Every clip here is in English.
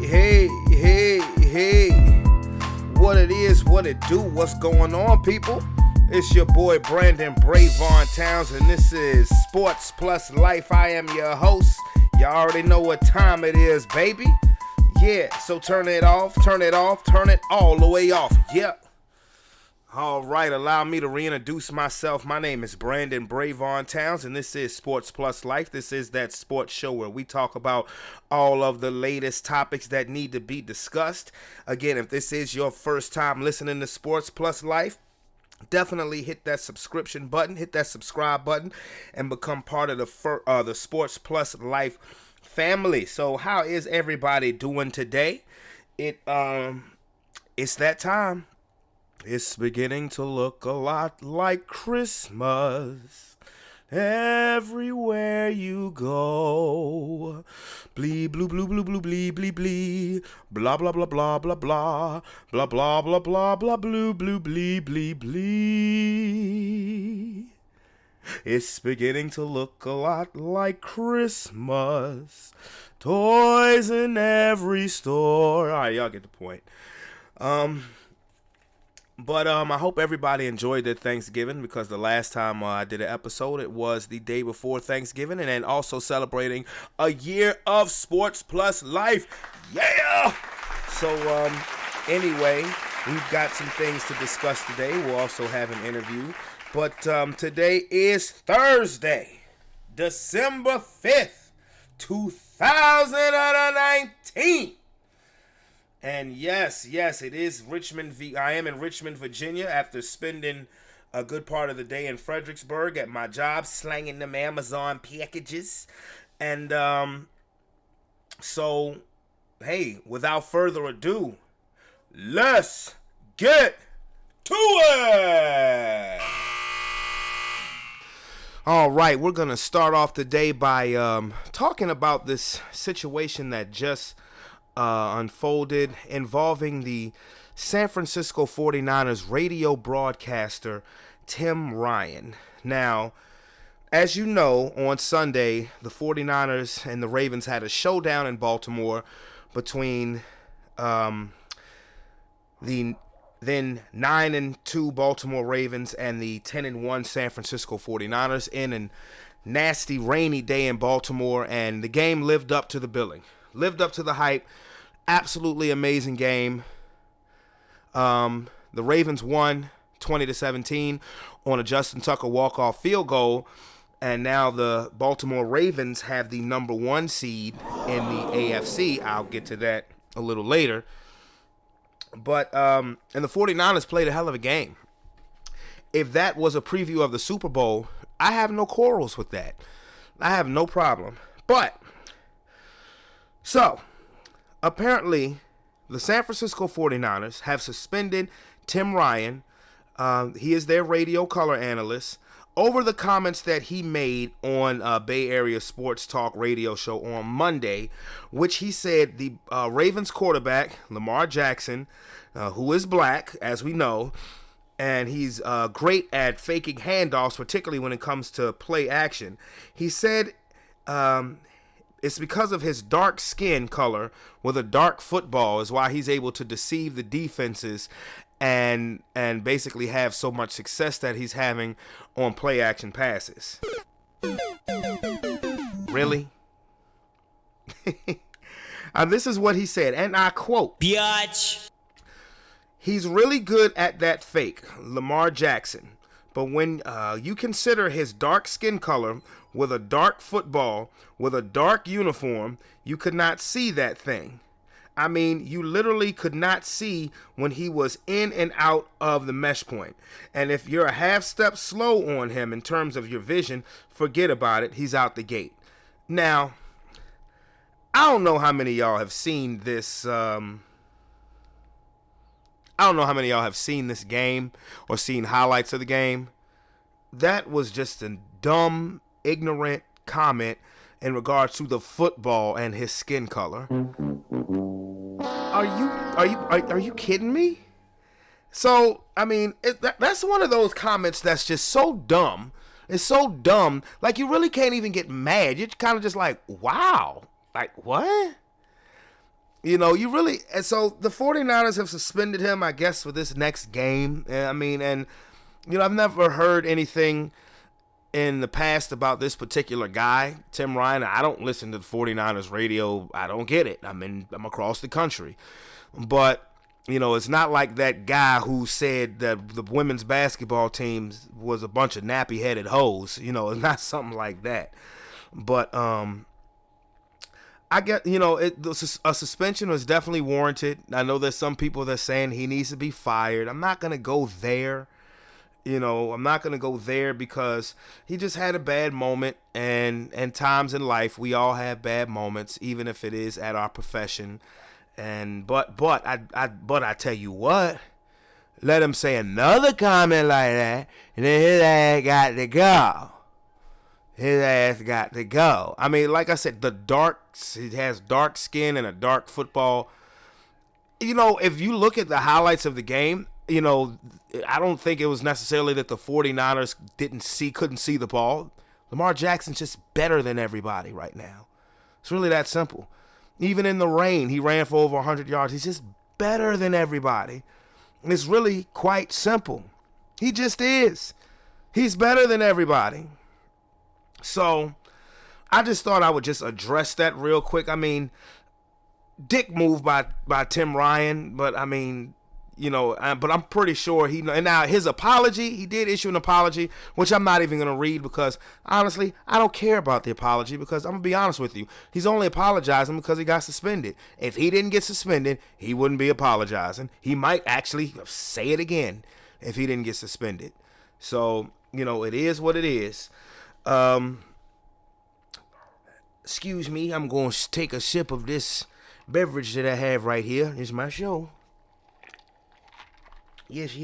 Hey, what it is, what it do, what's going on, people? It's your boy Brandon Bravon Towns, and this is Sports Plus Life. I am your host. Y'all already know what time it is, baby. Yeah, so turn it off, turn it all the way off. Yep. All right, allow me to reintroduce myself. My name is Brandon Bravon Towns, and this is Sports Plus Life. This is that sports show where we talk about all of the latest topics that need to be discussed. Again, if this is your first time listening to Sports Plus Life, definitely hit that subscription button, hit that subscribe button, and become part of the Sports Plus Life family. So how is everybody doing today? It's that time. It's beginning to look a lot like Christmas everywhere you go. Blee, blue, blue, blue, blue, blee, blee, blee. Blah, blah, blah, blah, blah, blah. Blah, blah, blah, blah, blah, blue, blue, blee, blee, blee. It's beginning to look a lot like Christmas. Toys in every store. All right, y'all get the point. But I hope everybody enjoyed their Thanksgiving, because the last time I did an episode, it was the day before Thanksgiving, and then also celebrating a year of Sports Plus Life. Yeah! So anyway, we've got some things to discuss today. We'll also have an interview. But today is Thursday, December 5th, 2019. And yes, it is I am in Richmond, Virginia, after spending a good part of the day in Fredericksburg at my job, slanging them Amazon packages. And so, hey, without further ado, let's get to it! All right, we're going to start off the day by talking about this situation that just unfolded involving the San Francisco 49ers radio broadcaster Tim Ryan. Now, as you know, on Sunday, the 49ers and the Ravens had a showdown in Baltimore between the then 9-2 Baltimore Ravens and the 10-1 San Francisco 49ers in a nasty rainy day in Baltimore, and the game lived up to the billing, lived up to the hype. Absolutely amazing game. The Ravens won 20-17 on a Justin Tucker walk-off field goal, and now the Baltimore Ravens have the number 1 seed in the AFC. I'll get to that a little later. But and the 49ers played a hell of a game. If that was a preview of the Super Bowl, I have no quarrels with that. I have no problem. But so apparently, the San Francisco 49ers have suspended Tim Ryan. He is their radio color analyst, over the comments that he made on Bay Area Sports Talk radio show on Monday, which he said the Ravens quarterback, Lamar Jackson, who is black, as we know, and he's great at faking handoffs, particularly when it comes to play action. He said it's because of his dark skin color with a dark football is why he's able to deceive the defenses and basically have so much success that he's having on play action passes. Really? This is what he said, and I quote, "Biatch. He's really good at that fake, Lamar Jackson. But when you consider his dark skin color with a dark football, with a dark uniform, you could not see that thing. I mean, you literally could not see when he was in and out of the mesh point. And if you're a half step slow on him in terms of your vision, forget about it. He's out the gate." Now, I don't know how many of y'all have seen this. I don't know how many of y'all have seen this game or seen highlights of the game. That was just a dumb, ignorant comment in regards to the football and his skin color. Are you kidding me? So, I mean, that's one of those comments that's just so dumb. It's so dumb. Like, you really can't even get mad. You're kind of just like, wow. Like, what? You really, and so the 49ers have suspended him, I guess, for this next game. I mean, and, I've never heard anything in the past about this particular guy, Tim Ryan. I don't listen to the 49ers radio. I don't get it. I'm across the country. But, it's not like that guy who said that the women's basketball team was a bunch of nappy-headed hoes. It's not something like that. But, I get, a suspension was definitely warranted. I know there's some people that are saying he needs to be fired. I'm not going to go there. I'm not going to go there because he just had a bad moment, and times in life we all have bad moments, even if it is at our profession. And but I tell you what, let him say another comment like that, and then his ass got to go. His ass got to go. I mean, like I said, he has dark skin and a dark football. If you look at the highlights of the game, I don't think it was necessarily that the 49ers couldn't see the ball. Lamar Jackson's just better than everybody right now. It's really that simple. Even in the rain, he ran for over 100 yards. He's just better than everybody. It's really quite simple. He just is. He's better than everybody. So, I just thought I would just address that real quick. I mean, dick move by Tim Ryan, but I mean, but I'm pretty sure and now his apology, he did issue an apology, which I'm not even going to read because, honestly, I don't care about the apology because I'm going to be honest with you. He's only apologizing because he got suspended. If he didn't get suspended, he wouldn't be apologizing. He might actually say it again if he didn't get suspended. So, it is what it is. Excuse me, I'm going to take a sip of this beverage that I have right here. It's my show. Yes.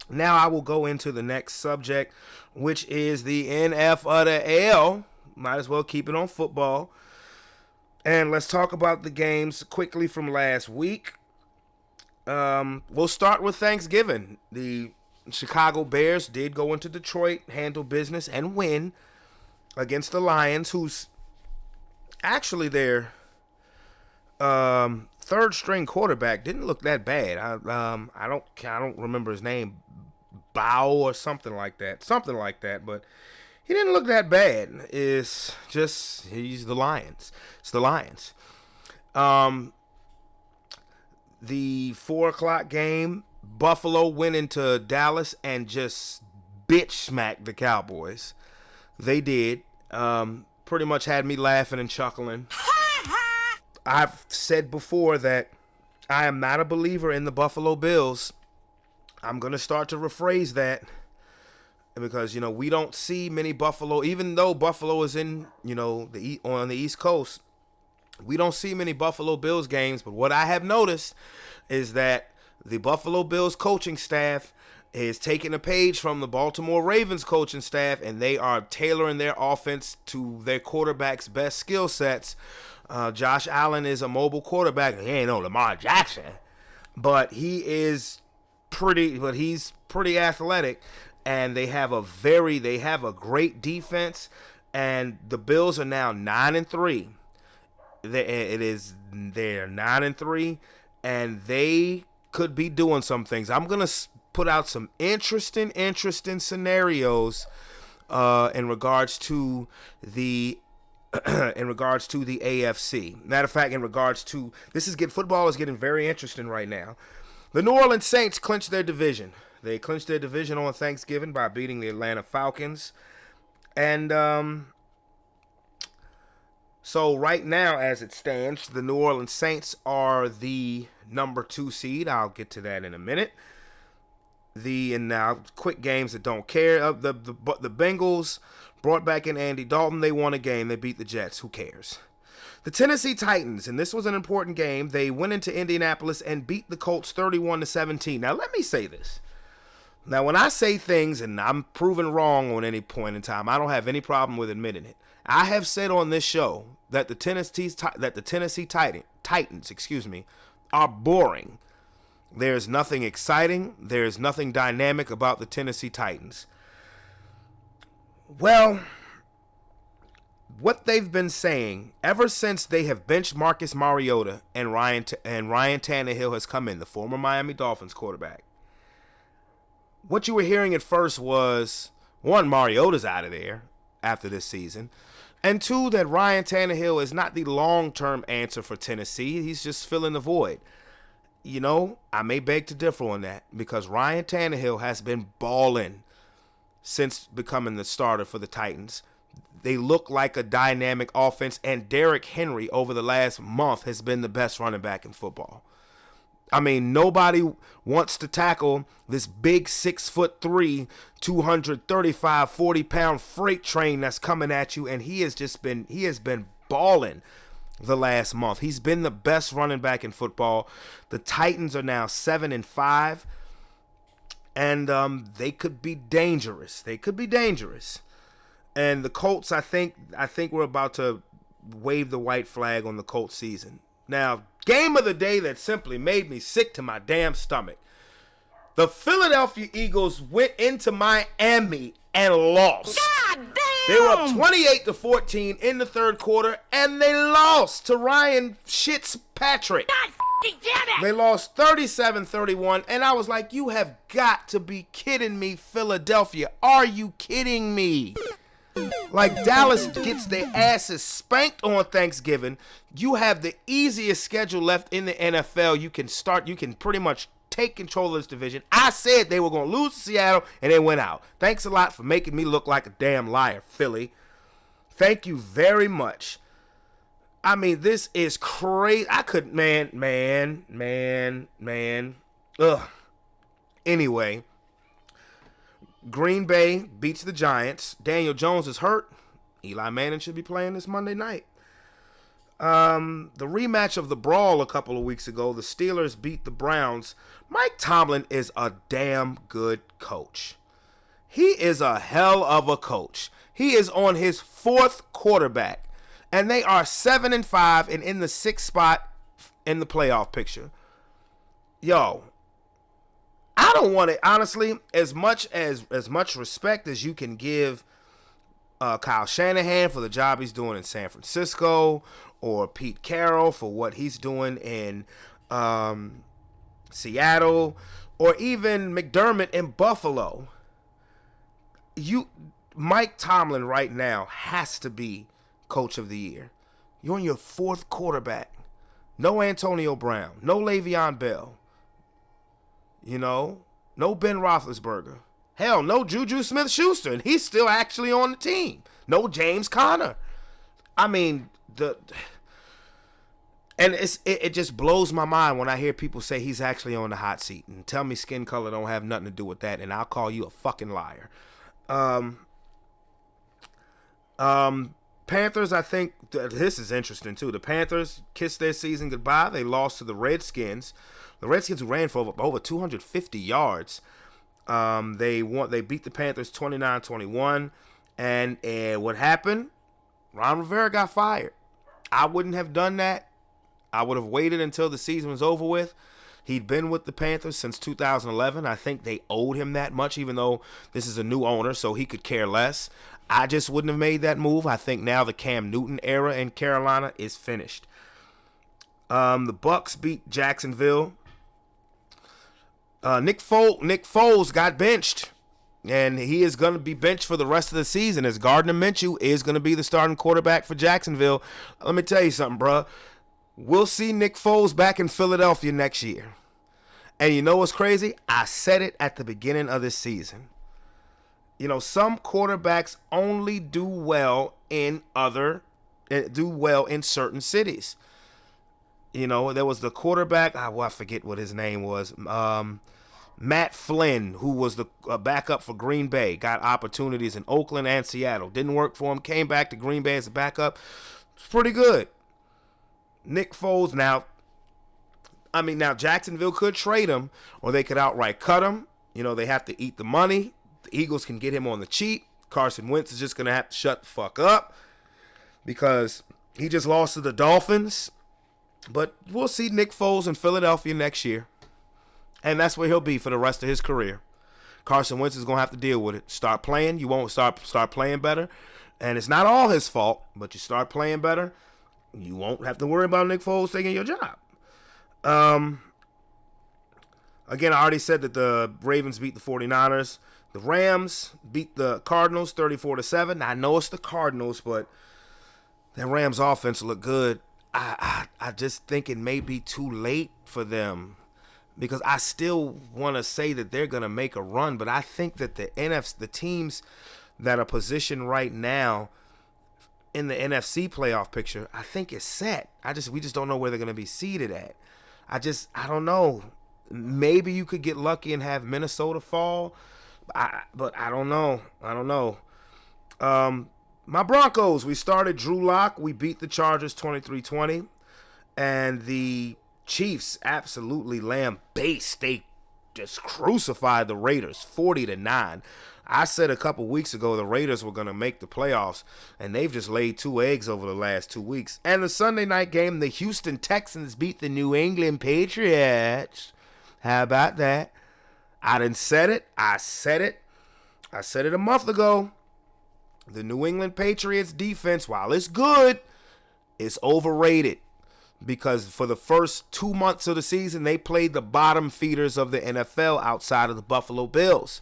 Now I will go into the next subject, which is the NF of the L. Might as well keep it on football. And let's talk about the games quickly from last week. We'll start with Thanksgiving. The Chicago Bears did go into Detroit, handle business, and win against the Lions, who's actually their third string quarterback didn't look that bad. I don't remember his name, Bow or something like that. But he didn't look that bad. He's the Lions. It's the Lions. The 4:00 game, Buffalo went into Dallas and just bitch smacked the Cowboys. They did. Pretty much had me laughing and chuckling. I've said before that I am not a believer in the Buffalo Bills. I'm going to start to rephrase that because, we don't see many Buffalo, even though Buffalo is in, on the East Coast, we don't see many Buffalo Bills games. But what I have noticed is that the Buffalo Bills coaching staff is taking a page from the Baltimore Ravens coaching staff, and they are tailoring their offense to their quarterback's best skill sets. Josh Allen is a mobile quarterback. He ain't no Lamar Jackson, but he's pretty athletic, and they have a great defense, and the Bills are now 9-3. They're 9-3, and they could be doing some things. I'm gonna put out some interesting scenarios in regards to the AFC. Matter of fact, football is getting very interesting right now. The New Orleans Saints clinched their division. They clinched their division on Thanksgiving by beating the Atlanta Falcons. And so right now, as it stands, the New Orleans Saints are the number 2 seed. I'll get to that in a minute. And now quick games that don't care. The Bengals brought back in Andy Dalton. They won a game. They beat the Jets. Who cares? The Tennessee Titans, and this was an important game. They went into Indianapolis and beat the Colts 31-17. Now let me say this. Now when I say things and I'm proven wrong on any point in time, I don't have any problem with admitting it. I have said on this show that the Tennessee Titans, are boring. There's nothing exciting. There's nothing dynamic about the Tennessee Titans. Well, what they've been saying ever since they have benched Marcus Mariota and Ryan Tannehill has come in, the former Miami Dolphins quarterback. What you were hearing at first was, one, Mariota's out of there after this season, and two, that Ryan Tannehill is not the long-term answer for Tennessee. He's just filling the void. You know, I may beg to differ on that because Ryan Tannehill has been balling since becoming the starter for the Titans. They look like a dynamic offense, and Derrick Henry over the last month has been the best running back in football. I mean, nobody wants to tackle this big 6'3", 235, 40-pound freight train that's coming at you, and he has been balling the last month. He's been the best running back in football. The Titans are now 7-5, and they could be dangerous. And the Colts, I think we're about to wave the white flag on the Colts season. Now, game of the day that simply made me sick to my damn stomach. The Philadelphia Eagles went into Miami and lost. God damn! They were up 28-14 in the third quarter, and they lost to Ryan Fitzpatrick. God damn it! They lost 37-31, and I was like, you have got to be kidding me, Philadelphia. Are you kidding me? Like, Dallas gets their asses spanked on Thanksgiving. You have the easiest schedule left in the NFL. You can pretty much take control of this division. I said they were going to lose to Seattle, and they went out. Thanks a lot for making me look like a damn liar, Philly. Thank you very much. I mean, this is crazy. I could, man. Ugh. Anyway. Green Bay beats the Giants. Daniel Jones is hurt. Eli Manning should be playing this Monday night. The rematch of the brawl a couple of weeks ago, the Steelers beat the Browns. Mike Tomlin is a damn good coach. He is a hell of a coach. He is on his fourth quarterback, and they are 7-5 and in the sixth spot in the playoff picture. Yo, I don't want it, honestly, as much respect as you can give Kyle Shanahan for the job he's doing in San Francisco, or Pete Carroll for what he's doing in Seattle, or even McDermott in Buffalo. Mike Tomlin right now has to be coach of the year. You're on your fourth quarterback. No Antonio Brown. No Le'Veon Bell. You know, no Ben Roethlisberger. Hell, no Juju Smith-Schuster, and he's still actually on the team. No James Conner. I mean, it just blows my mind when I hear people say he's actually on the hot seat and tell me skin color don't have nothing to do with that, and I'll call you a fucking liar. Panthers, I think this is interesting too. The Panthers kissed their season goodbye. They lost to the Redskins. The Redskins ran for over 250 yards. They beat the Panthers 29-21. And what happened? Ron Rivera got fired. I wouldn't have done that. I would have waited until the season was over with. He'd been with the Panthers since 2011. I think they owed him that much, even though this is a new owner, so he could care less. I just wouldn't have made that move. I think now the Cam Newton era in Carolina is finished. The Bucks beat Jacksonville. Nick Foles got benched, and he is going to be benched for the rest of the season, as Gardner Minshew is going to be the starting quarterback for Jacksonville. Let me tell you something, bro. We'll see Nick Foles back in Philadelphia next year. And you know what's crazy? I said it at the beginning of this season. You know, some quarterbacks only do well in certain cities. You know, there was the quarterback, I forget what his name was, Matt Flynn, who was the backup for Green Bay, got opportunities in Oakland and Seattle. Didn't work for him, came back to Green Bay as a backup. It's pretty good. Nick Foles, now Jacksonville could trade him, or they could outright cut him. You know, they have to eat the money. The Eagles can get him on the cheap. Carson Wentz is just going to have to shut the fuck up because he just lost to the Dolphins. But we'll see Nick Foles in Philadelphia next year. And that's where he'll be for the rest of his career. Carson Wentz is going to have to deal with it. Start playing. You won't start playing better. And it's not all his fault, but you start playing better, you won't have to worry about Nick Foles taking your job. Again, I already said that the Ravens beat the 49ers. The Rams beat the Cardinals 34-7. I know it's the Cardinals, but that Rams offense looked good. I just think it may be too late for them, because I still want to say that they're going to make a run, but I think that the teams that are positioned right now in the NFC playoff picture, I think it's set. We just don't know where they're going to be seated at. I don't know. Maybe you could get lucky and have Minnesota fall, but I don't know. My Broncos, we started Drew Lock. We beat the Chargers 23-20, and the Chiefs absolutely lambasted. They just crucified the Raiders 40-9. I said a couple weeks ago the Raiders were going to make the playoffs, and they've just laid 2 eggs over the last 2 weeks. And the Sunday night game, the Houston Texans beat the New England Patriots. How about that? I done said it. I said it a month ago. The New England Patriots defense, while it's good, it's overrated, because for the first 2 months of the season, they played the bottom feeders of the NFL outside of the Buffalo Bills.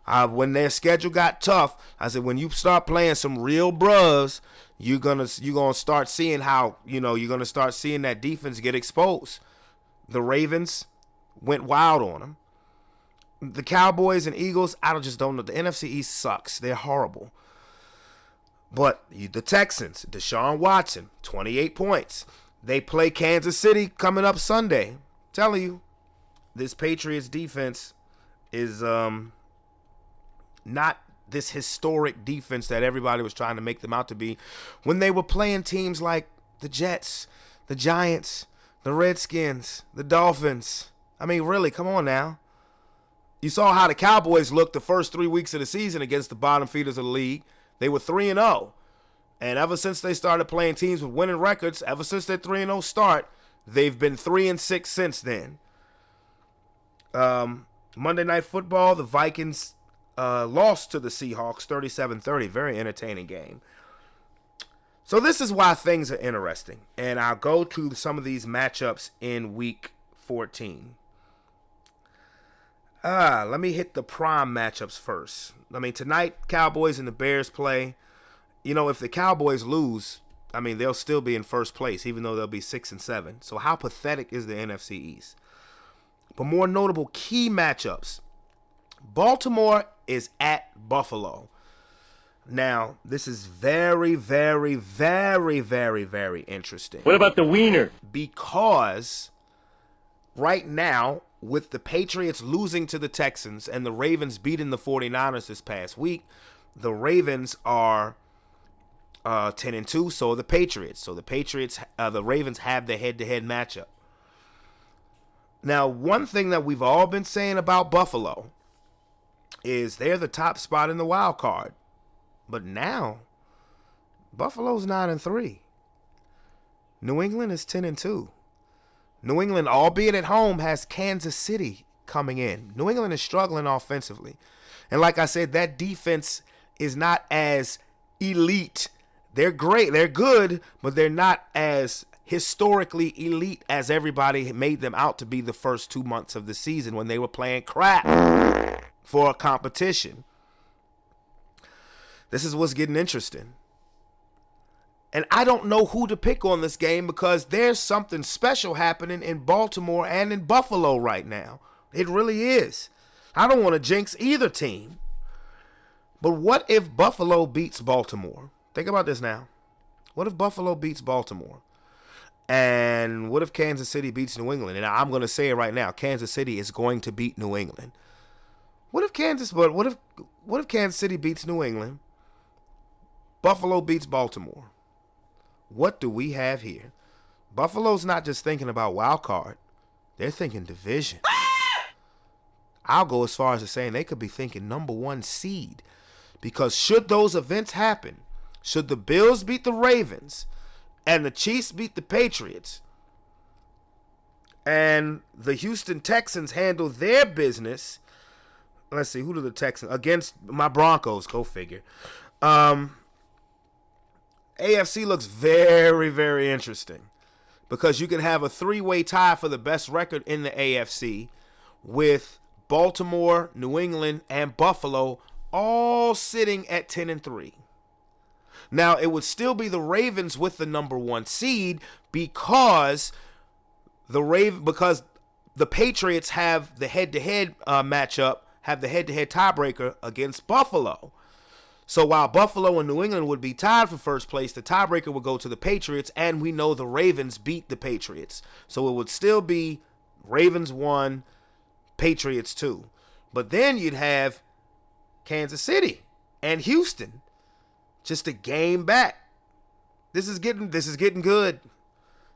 When their schedule got tough, I said, when you start playing some real bros, you're gonna start seeing how, you're gonna start seeing that defense get exposed. The Ravens went wild on them. The Cowboys and Eagles, I just don't know. The NFC East sucks. They're horrible. But the Texans, Deshaun Watson, 28 points. They play Kansas City coming up Sunday. I'm telling you, this Patriots defense is not this historic defense that everybody was trying to make them out to be when they were playing teams like the Jets, the Giants, the Redskins, the Dolphins. I mean, really, come on now. You saw how the Cowboys looked the first 3 weeks of the season against the bottom feeders of the league. They were 3-0. And ever since they started playing teams with winning records, ever since their 3-0 start, they've been 3-6 since then. Monday Night Football, the Vikings lost to the Seahawks 37-30. Very entertaining game. So this is why things are interesting. And I'll go to some of these matchups in Week 14. Let me hit the prime matchups first. I mean, tonight, Cowboys and the Bears play. If the Cowboys lose, I mean, they'll still be in first place, even though they'll be 6-7. So how pathetic is the NFC East? But more notable key matchups. Baltimore is at Buffalo. Now, this is very, very, very, very, very interesting. What about the wiener? Because right now, with the Patriots losing to the Texans and the Ravens beating the 49ers this past week, the Ravens are 10-2, so are the Patriots. So the Ravens have the head-to-head matchup. Now, one thing that we've all been saying about Buffalo is they're the top spot in the wild card. But now, Buffalo's 9-3. New England is 10-2. New England, albeit at home, has Kansas City coming in. New England is struggling offensively. And like I said, that defense is not as elite. They're great. They're good, but they're not as historically elite as everybody made them out to be the first 2 months of the season when they were playing crap for a competition. This is what's getting interesting. And I don't know who to pick on this game because there's something special happening in Baltimore and in Buffalo right now. It really is. I don't want to jinx either team. But what if Buffalo beats Baltimore? Think about this now. What if Buffalo beats Baltimore? And what if Kansas City beats New England? And I'm going to say it right now. Kansas City is going to beat New England. What if Kansas City beats New England? Buffalo beats Baltimore. What do we have here? Buffalo's not just thinking about wild card. They're thinking division. I'll go as far as to saying they could be thinking number 1 seed. Because should those events happen, should the Bills beat the Ravens and the Chiefs beat the Patriots and the Houston Texans handle their business, let's see, who do the Texans, against my Broncos, go figure. AFC looks very, very interesting because you can have a three-way tie for the best record in the AFC with Baltimore, New England, and Buffalo all sitting at 10-3. Now, it would still be the Ravens with the number 1 seed because the Patriots have the head-to-head matchup, have the head-to-head tiebreaker against Buffalo. So while Buffalo and New England would be tied for first place, the tiebreaker would go to the Patriots, and we know the Ravens beat the Patriots. So it would still be Ravens 1, Patriots 2. But then you'd have Kansas City and Houston, just a game back. This is getting good.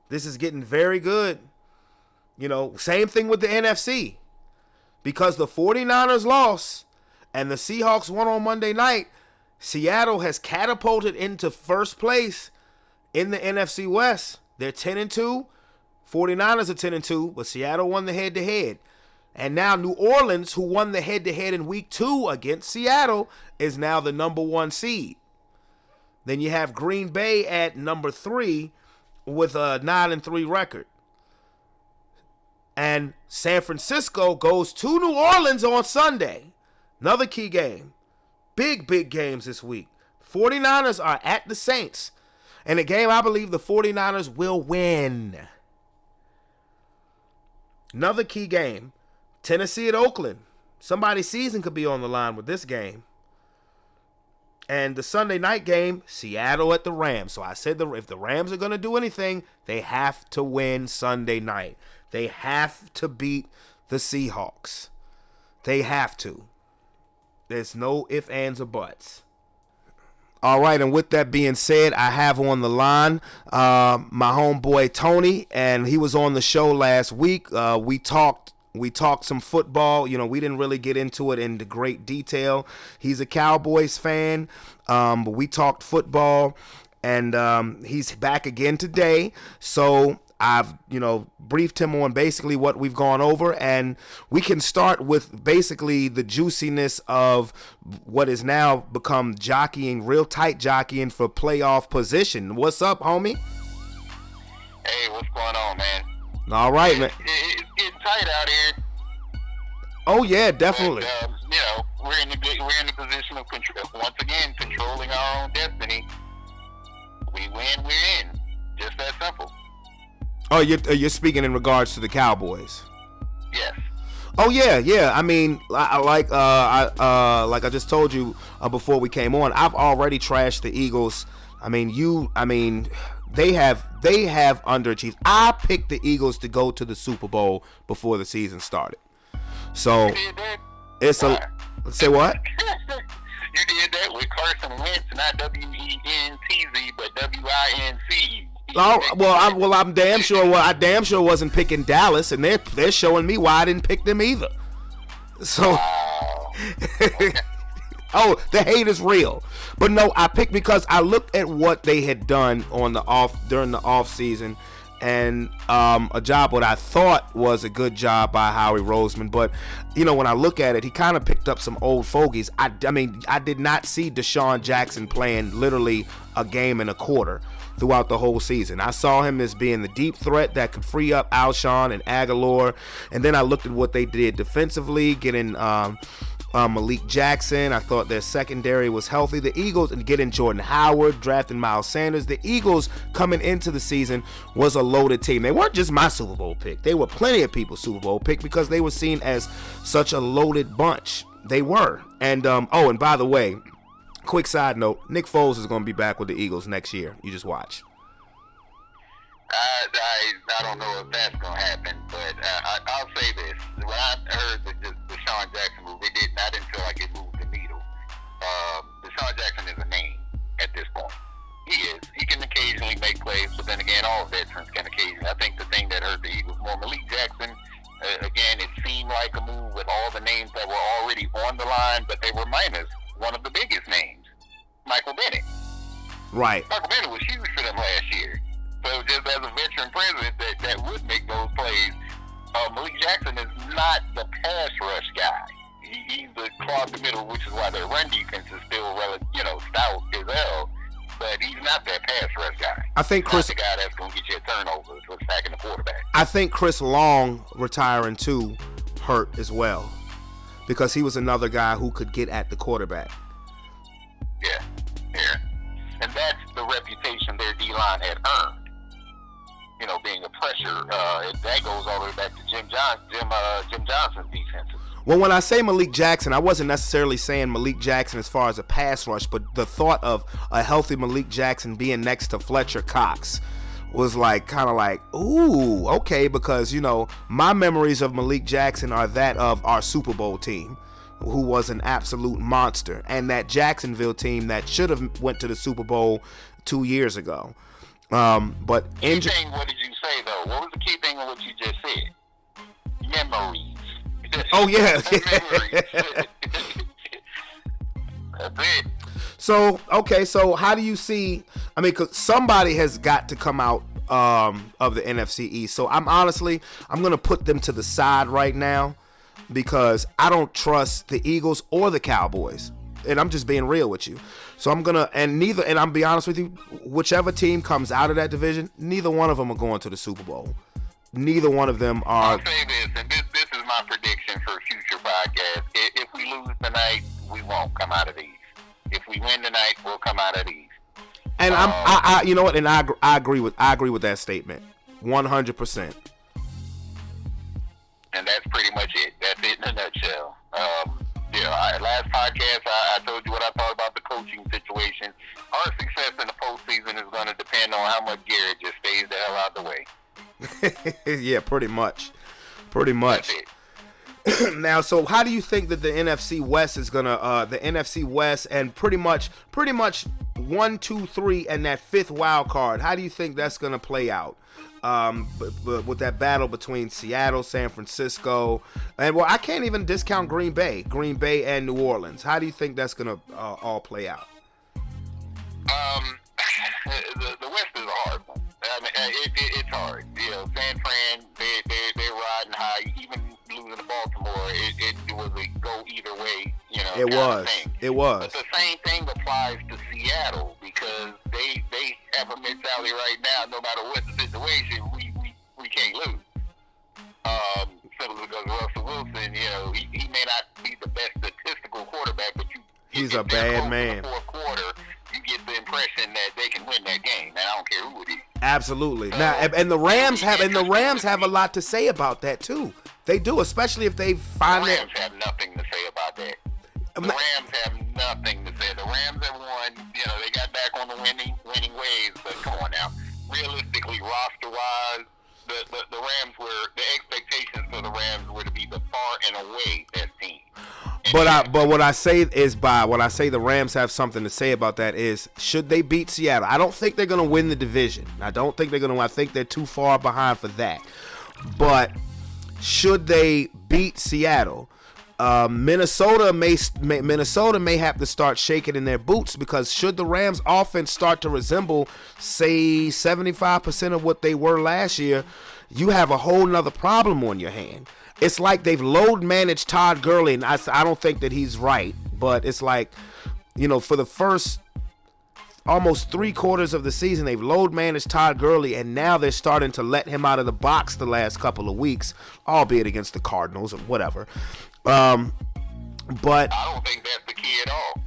This is getting very good. You know, same thing with the NFC. Because the 49ers lost and the Seahawks won on Monday night, Seattle has catapulted into first place in the NFC West. They're 10-2. 49ers are 10-2, but Seattle won the head-to-head. And now New Orleans, who won the head-to-head in week 2 against Seattle, is now the number 1 seed. Then you have Green Bay at number 3 with a 9-3 record. And San Francisco goes to New Orleans on Sunday. Another key game. Big games this week. 49ers are at the Saints. And a game I believe the 49ers will win. Another key game. Tennessee at Oakland. Somebody's season could be on the line with this game. And the Sunday night game, Seattle at the Rams. So I said if the Rams are going to do anything, they have to win Sunday night. They have to beat the Seahawks. They have to. There's no ifs, ands, or buts. All right, and with that being said, I have on the line my homeboy Tony, and he was on the show last week. We talked some football. You know, we didn't really get into it in the great detail. He's a Cowboys fan, but we talked football, and he's back again today. So I've, briefed him on basically what we've gone over, and we can start with basically the juiciness of what has now become real tight jockeying for playoff position. What's up, homie? Hey, what's going on, man? All right, man. It's getting tight out here. Oh yeah, definitely. But, we're in the position of controlling our own destiny. We win, we're in. Just that simple. Oh, you're speaking in regards to the Cowboys. Yes. Oh yeah. I mean, like I just told you before we came on, I've already trashed the Eagles. They have underachieved. I picked the Eagles to go to the Super Bowl before the season started. So You did that? it's say what? You did that with Carson Wentz, not W-E-N-T-Z, but W-I-N-C. Oh well, I'm damn sure. Well, I damn sure wasn't picking Dallas, and they're showing me why I didn't pick them either. So, Wow. Okay. oh, the hate is real. But no, I picked because I looked at what they had done during the off season, and a job what I thought was a good job by Howie Roseman. But when I look at it, he kind of picked up some old fogies. I did not see Deshaun Jackson playing literally a game and a quarter throughout the whole season. I saw him as being the deep threat that could free up Alshon and Aguilar. And then I looked at what they did defensively, getting Malik Jackson. I thought their secondary was healthy. The Eagles, and getting Jordan Howard, drafting Miles Sanders. The Eagles coming into the season was a loaded team. They weren't just my Super Bowl pick. They were plenty of people's Super Bowl pick because they were seen as such a loaded bunch. They were. And and by the way, quick side note, Nick Foles is going to be back with the Eagles next year. You just watch. I don't know if that's going to happen, but I'll say this. When I heard the Deshaun Jackson move, I didn't feel like it moved the needle. Deshaun Jackson is a name at this point. He is. He can occasionally make plays, but then again, all veterans can occasionally. I think the thing that hurt the Eagles more, Malik Jackson, again, it seemed like a move with all the names that were already on the line, but they were minus one of the biggest names, Michael Bennett. Right. Michael Bennett was huge for them last year. So just as a veteran president that would make those plays, Malik Jackson is not the pass rush guy. He's the clog the middle, which is why their run defense is still stout as hell. but he's not that pass rush guy. I think He's Chris, not the guy that's going to get you a turnover with sacking the quarterback. I think Chris Long retiring too hurt as well, because he was another guy who could get at the quarterback. Yeah. And that's the reputation their D-line had earned. Being a pressure. That goes all the way back to Jim Johnson's defenses. Well, when I say Malik Jackson, I wasn't necessarily saying Malik Jackson as far as a pass rush, but the thought of a healthy Malik Jackson being next to Fletcher Cox was kind of ooh, okay, because, my memories of Malik Jackson are that of our Super Bowl team, who was an absolute monster, and that Jacksonville team that should have went to the Super Bowl 2 years ago. But what did you say, though? What was the key thing of what you just said? Memories. Oh, yeah. That's it. So how do you see, because somebody has got to come out of the NFC East. So I'm going to put them to the side right now, because I don't trust the Eagles or the Cowboys. And I'm just being real with you. So I'm I'm be honest with you, whichever team comes out of that division, neither one of them are going to the Super Bowl. Neither one of them are. I'll say this, and this is my prediction for future podcasts. If we lose tonight, we won't come out of these. If we win tonight, we'll come out of these. And I you know what? And I agree with that statement, 100%. And that's pretty much it. That's it in a nutshell. Last podcast, I told you what I thought about the coaching situation. Our success in the postseason is going to depend on how much Garrett just stays the hell out of the way. Yeah, pretty much. That's it. Now, so how do you think that the NFC West is gonna the NFC West and pretty much 1, 2, 3 and that fifth wild card? How do you think that's gonna play out? But with that battle between Seattle, San Francisco, and I can't even discount Green Bay and New Orleans. How do you think that's gonna all play out? The West is a hard one. It's hard. San Fran, they're riding high. Even losing to Baltimore, it was a go either way. It was. But the same thing applies to Seattle, because they have a mentality right now. No matter what the situation, we can't lose. Simply because Russell Wilson, he may not be the best statistical quarterback, but he's a bad man. In the fourth quarter, you get the impression that they can win that game, and I don't care who it is. Absolutely. Now, and the Rams have a lot to say about that too. They do, especially if they find the Rams have nothing to say about that. The Rams have nothing to say. The Rams have won. They got back on the winning ways. But come on now, realistically, roster-wise, the Rams the expectations for the Rams were to be the far and away best team. But what I say the Rams have something to say about that is, should they beat Seattle? I don't think they're going to win the division. I think they're too far behind for that. But should they beat Seattle, Minnesota may have to start shaking in their boots, because should the Rams offense start to resemble, say, 75% of what they were last year, you have a whole nother problem on your hand. It's like they've load managed Todd Gurley, and I don't think that he's right, but it's like, for the first almost 3/4 of the season, they've load managed Todd Gurley, and now they're starting to let him out of the box the last couple of weeks, albeit against the Cardinals or whatever. But I don't think that's the key at all.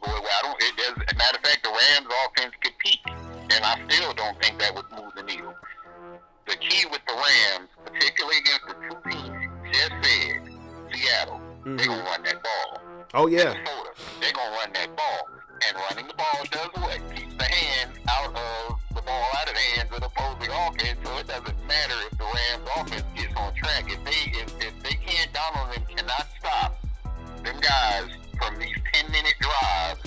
As a matter of fact, the Rams offense could peak, and I still don't think that would move the needle. The key with the Rams, particularly against the two teams you just said, Seattle, they're going to run that ball. Oh, yeah. Minnesota, they're going to run that ball. And running the ball does what? Keeps the hands out of the ball out of the hands of the opposing offense. So it doesn't matter if the Rams offense gets on track. If they can't, Donald and cannot stop them guys from these 10-minute drives,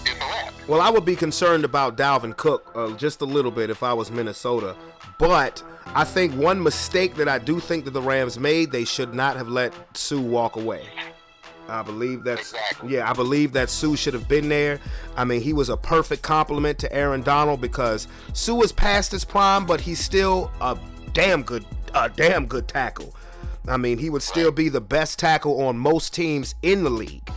it's a wrap. Well, I would be concerned about Dalvin Cook just a little bit if I was Minnesota. But I think one mistake that I do think that the Rams made, they should not have let Sue walk away. I believe that Sue should have been there. I mean, he was a perfect complement to Aaron Donald, because Sue is past his prime, but he's still a damn good tackle. I mean, he would still be the best tackle on most teams in the league.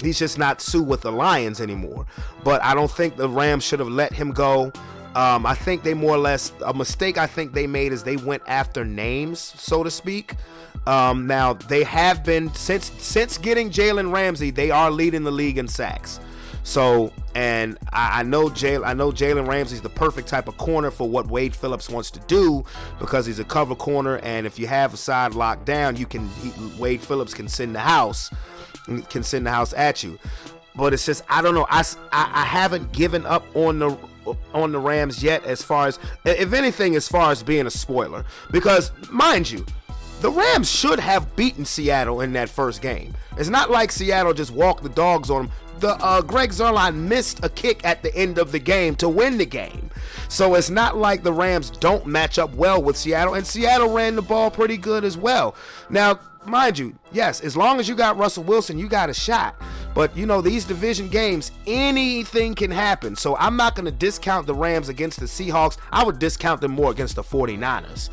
He's just not Sue with the Lions anymore. But I don't think the Rams should have let him go. I think they more or less, a mistake I think they made is they went after names, so to speak. Now they have been, since getting Jalen Ramsey, they are leading the league in sacks. So, and I know Jalen Ramsey's the perfect type of corner for what Wade Phillips wants to do, because he's a cover corner, and if you have a side locked down, Wade Phillips can send the house at you. But it's just, I don't know. I haven't given up on the Rams yet, as far as, if anything, as far as being a spoiler, because mind you, the Rams should have beaten Seattle in that first game. It's not like Seattle just walked the dogs on them. Greg Zerline missed a kick at the end of the game to win the game. So it's not like the Rams don't match up well with Seattle, and Seattle ran the ball pretty good as well. Now, mind you, yes, as long as you got Russell Wilson, you got a shot. But, these division games, anything can happen. So I'm not going to discount the Rams against the Seahawks. I would discount them more against the 49ers.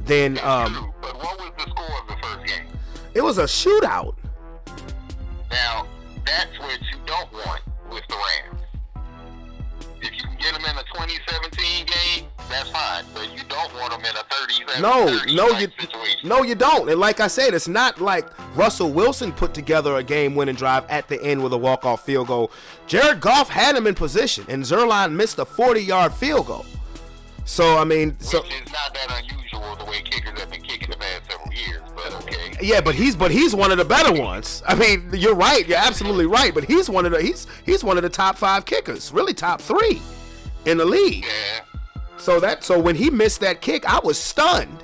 Then, but what was the score of the first game? It was a shootout. Now, that's what you don't want with the Rams. If you can get them in a 2017 game, that's fine. But you don't want them in a 30 situation. No, you don't. And like I said, it's not like Russell Wilson put together a game-winning drive at the end with a walk-off field goal. Jared Goff had him in position, and Zerline missed a 40-yard field goal. So, which is not that unusual the way kickers have been kicking the past several years, but okay. Yeah, but he's one of the better ones. I mean, you're right. You're absolutely right. But he's one of the top 5 kickers, really top 3 in the league. Yeah. So when he missed that kick, I was stunned.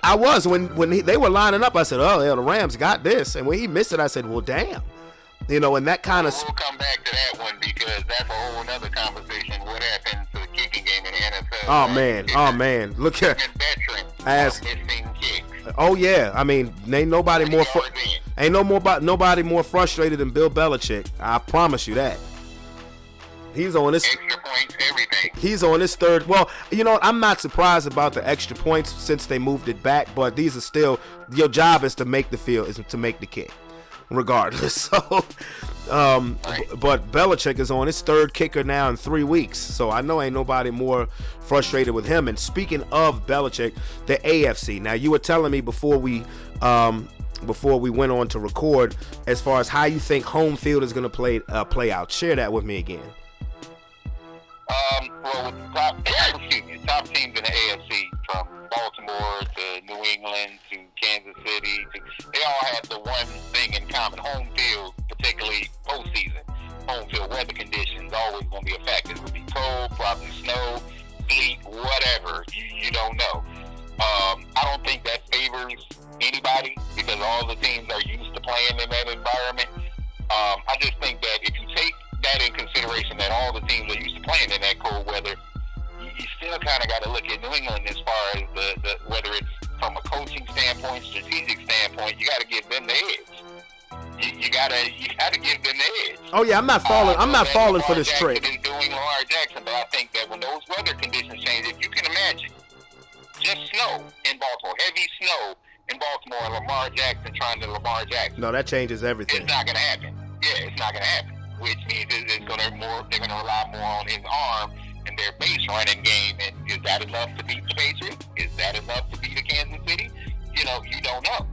I was when they were lining up. I said, "Oh, yeah, the Rams got this." And when he missed it, I said, "Well, damn." And that kind of. We'll come back to that one because that's a whole other conversation. What happened to the kicking game in the NFL? Oh man, look at missing kicks. Oh yeah, I mean, ain't nobody more frustrated than Bill Belichick. I promise you that. He's on this extra points, everything. He's on his third. Well, I'm not surprised about the extra points since they moved it back, but these are still, your job is to make the field, is to make the kick, regardless. So, right. But Belichick is on his third kicker now in 3 weeks, so I know ain't nobody more frustrated with him. And speaking of Belichick, the AFC. Now, you were telling me before we went on to record, as far as how you think home field is going to play out. Share that with me again. Well, with the top teams in the AFC, from Baltimore to New England to Kansas City, they all have the one thing in common: home field, particularly postseason. Home field weather conditions always going to be a factor. It will be cold, probably snow, sleet, whatever. You don't know. I don't think that favors anybody because all the teams are used to playing in that environment. I just think that if you take that in consideration, that all the teams are used to playing in that cold weather, you still kind of got to look at New England as far as the whether it's from a coaching standpoint, strategic standpoint. You got to give them the edge. You gotta give them the edge. Oh yeah, I'm not falling for this trick. Is doing Lamar Jackson, but I think that when those weather conditions change, if you can imagine, just snow in Baltimore, heavy snow in Baltimore, and Lamar Jackson trying to Lamar Jackson. No, that changes everything. It's not gonna happen. Yeah, it's not gonna happen. Which means they're gonna rely more on his arm and their base running game. And is that enough to beat the Patriots? Is that enough to beat the Kansas City? You don't know.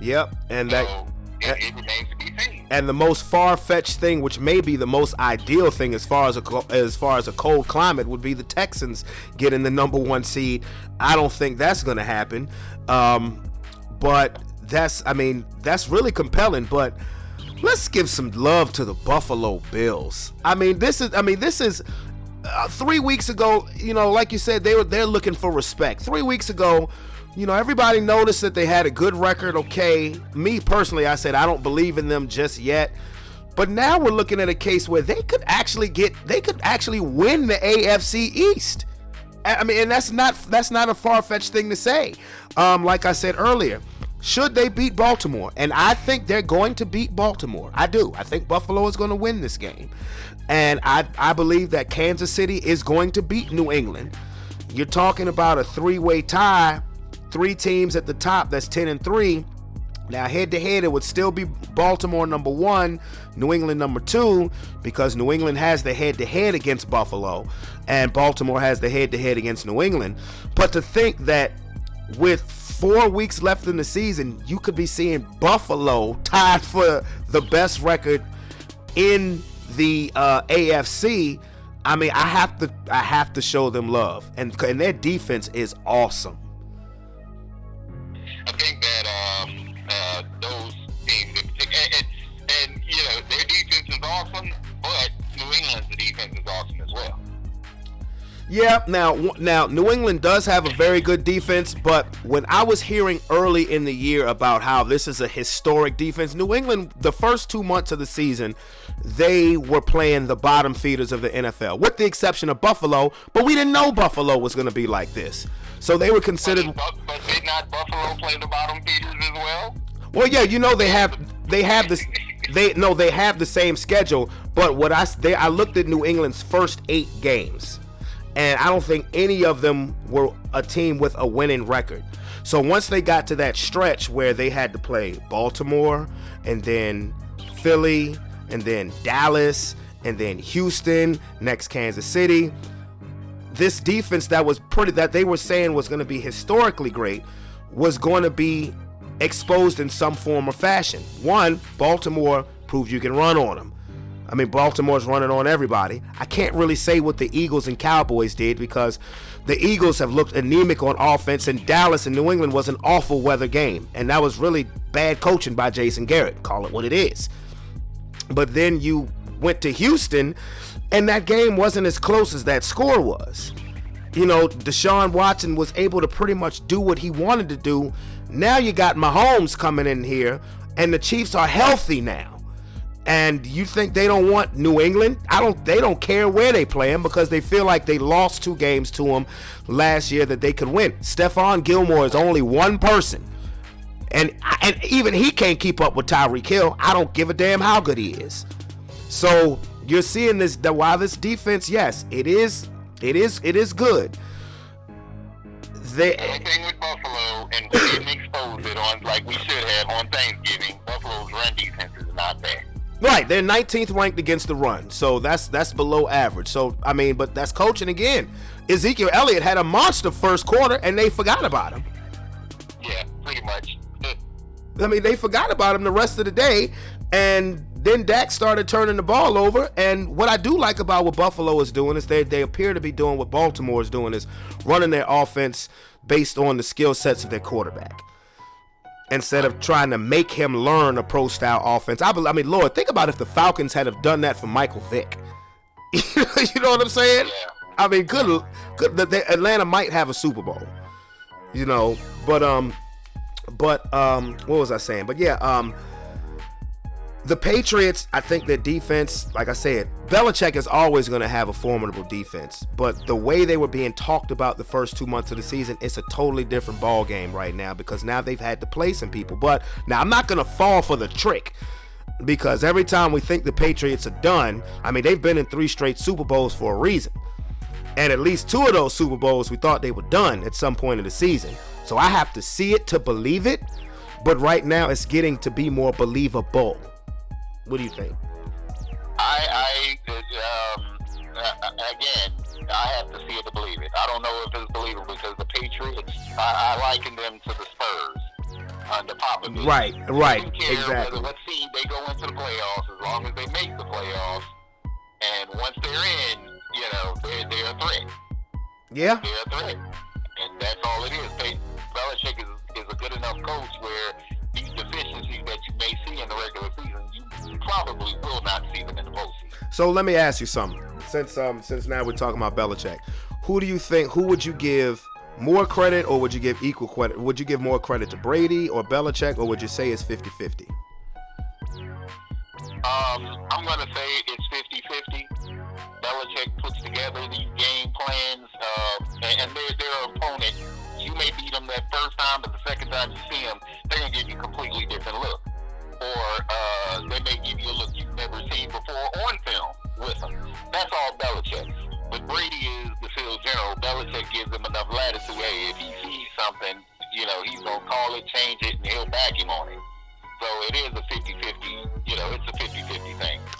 Yep, and so it remains to be seen. And the most far-fetched thing, which may be the most ideal thing as far as a cold climate, would be the Texans getting the number 1 seed. I don't think that's going to happen, but that's really compelling. But let's give some love to the Buffalo Bills. This is 3 weeks ago. Like you said, they're looking for respect. 3 weeks ago. Everybody noticed that they had a good record, okay. Me, personally, I said I don't believe in them just yet. But now we're looking at a case where they could actually win the AFC East. And that's not a far-fetched thing to say. Like I said earlier, should they beat Baltimore? And I think they're going to beat Baltimore. I do. I think Buffalo is going to win this game. And I believe that Kansas City is going to beat New England. You're talking about a 3-way tie. 3 teams at the top, that's 10-3. Now, head-to-head, it would still be Baltimore number 1, New England number 2, because New England has the head-to-head against Buffalo, and Baltimore has the head-to-head against New England. But to think that with 4 weeks left in the season, you could be seeing Buffalo tied for the best record in the AFC. I mean, I have to show them love, and their defense is awesome. I think that those teams, and their defense is awesome, but New England's defense is awesome as well. Yeah, now New England does have a very good defense, but when I was hearing early in the year about how this is a historic defense, New England, the first 2 months of the season, they were playing the bottom feeders of the NFL, with the exception of Buffalo, but we didn't know Buffalo was going to be like this. So they were considered. But did not Buffalo play the bottom feeders as well? Well, yeah, they have this. They have the same schedule, but I looked at New England's first 8 games, and I don't think any of them were a team with a winning record. So once they got to that stretch where they had to play Baltimore, and then Philly, and then Dallas, and then Houston, next Kansas City, this defense that they were saying was going to be historically great was going to be exposed in some form or fashion. One, Baltimore proved you can run on them. I mean, Baltimore's running on everybody. I can't really say what the Eagles and Cowboys did, because the Eagles have looked anemic on offense, and Dallas and New England was an awful weather game, and that was really bad coaching by Jason Garrett. Call it what it is. But then you went to Houston, and that game wasn't as close as that score was. Deshaun Watson was able to pretty much do what he wanted to do. Now you got Mahomes coming in here, and the Chiefs are healthy now. And you think they don't want New England? They don't care where they play them, because they feel like they lost 2 games to them last year that they could win. Stephon Gilmore is only one person, and even he can't keep up with Tyreek Hill. I don't give a damn how good he is. So you're seeing this, that while this defense, yes, it is good. The only thing with Buffalo, and we didn't expose it on like we should have on Thanksgiving, Buffalo's run defense is not bad. Right, they're 19th ranked against the run, so that's below average. So I mean, but that's coaching again. Ezekiel Elliott had a monster first quarter, and they forgot about him. Yeah, pretty much. I mean, they forgot about him the rest of the day, and then Dak started turning the ball over. And what I do like about what Buffalo is doing is they appear to be doing what Baltimore is doing, is running their offense based on the skill sets of their quarterback, instead of trying to make him learn a pro-style offense. I mean, Lord, think about if the Falcons had have done that for Michael Vick. You know what I'm saying? Yeah. I mean, good. Atlanta might have a Super Bowl. But what was I saying? But yeah, the Patriots, I think their defense, like I said, Belichick is always going to have a formidable defense, but the way they were being talked about the first 2 months of the season, it's a totally different ball game right now, because now they've had to play some people. But now I'm not going to fall for the trick, because every time we think the Patriots are done, I mean, they've been in 3 straight Super Bowls for a reason. And at least 2 of those Super Bowls, we thought they were done at some point in the season. So I have to see it to believe it, but right now it's getting to be more believable. What do you think? Again, I have to see it to believe it. I don't know if it's believable, because the Patriots, I liken them to the Spurs under Popovich. Right, Whether exactly. let's see, they go into the playoffs, as long as they make the playoffs, and once they're in, they're a threat. Yeah. They're a threat, and that's all it is. Belichick is a good enough coach where these deficiencies that you may see in the regular season, you probably will not see them in the postseason. So let me ask you something. Since now we're talking about Belichick, who would you give more credit, or would you give equal credit? Would you give more credit to Brady or Belichick, or would you say it's 50-50? I'm going to say it's 50-50. Belichick puts together these game plans, and their opponent, you may beat them that first time, but the second time you see them, they're going to give you a completely different look. Or they may give you a look you've never seen before on film with them. That's all Belichick. But Brady is the field general. Belichick gives him enough latitude. Hey, if he sees something, he's going to call it, change it, and he'll back him on it.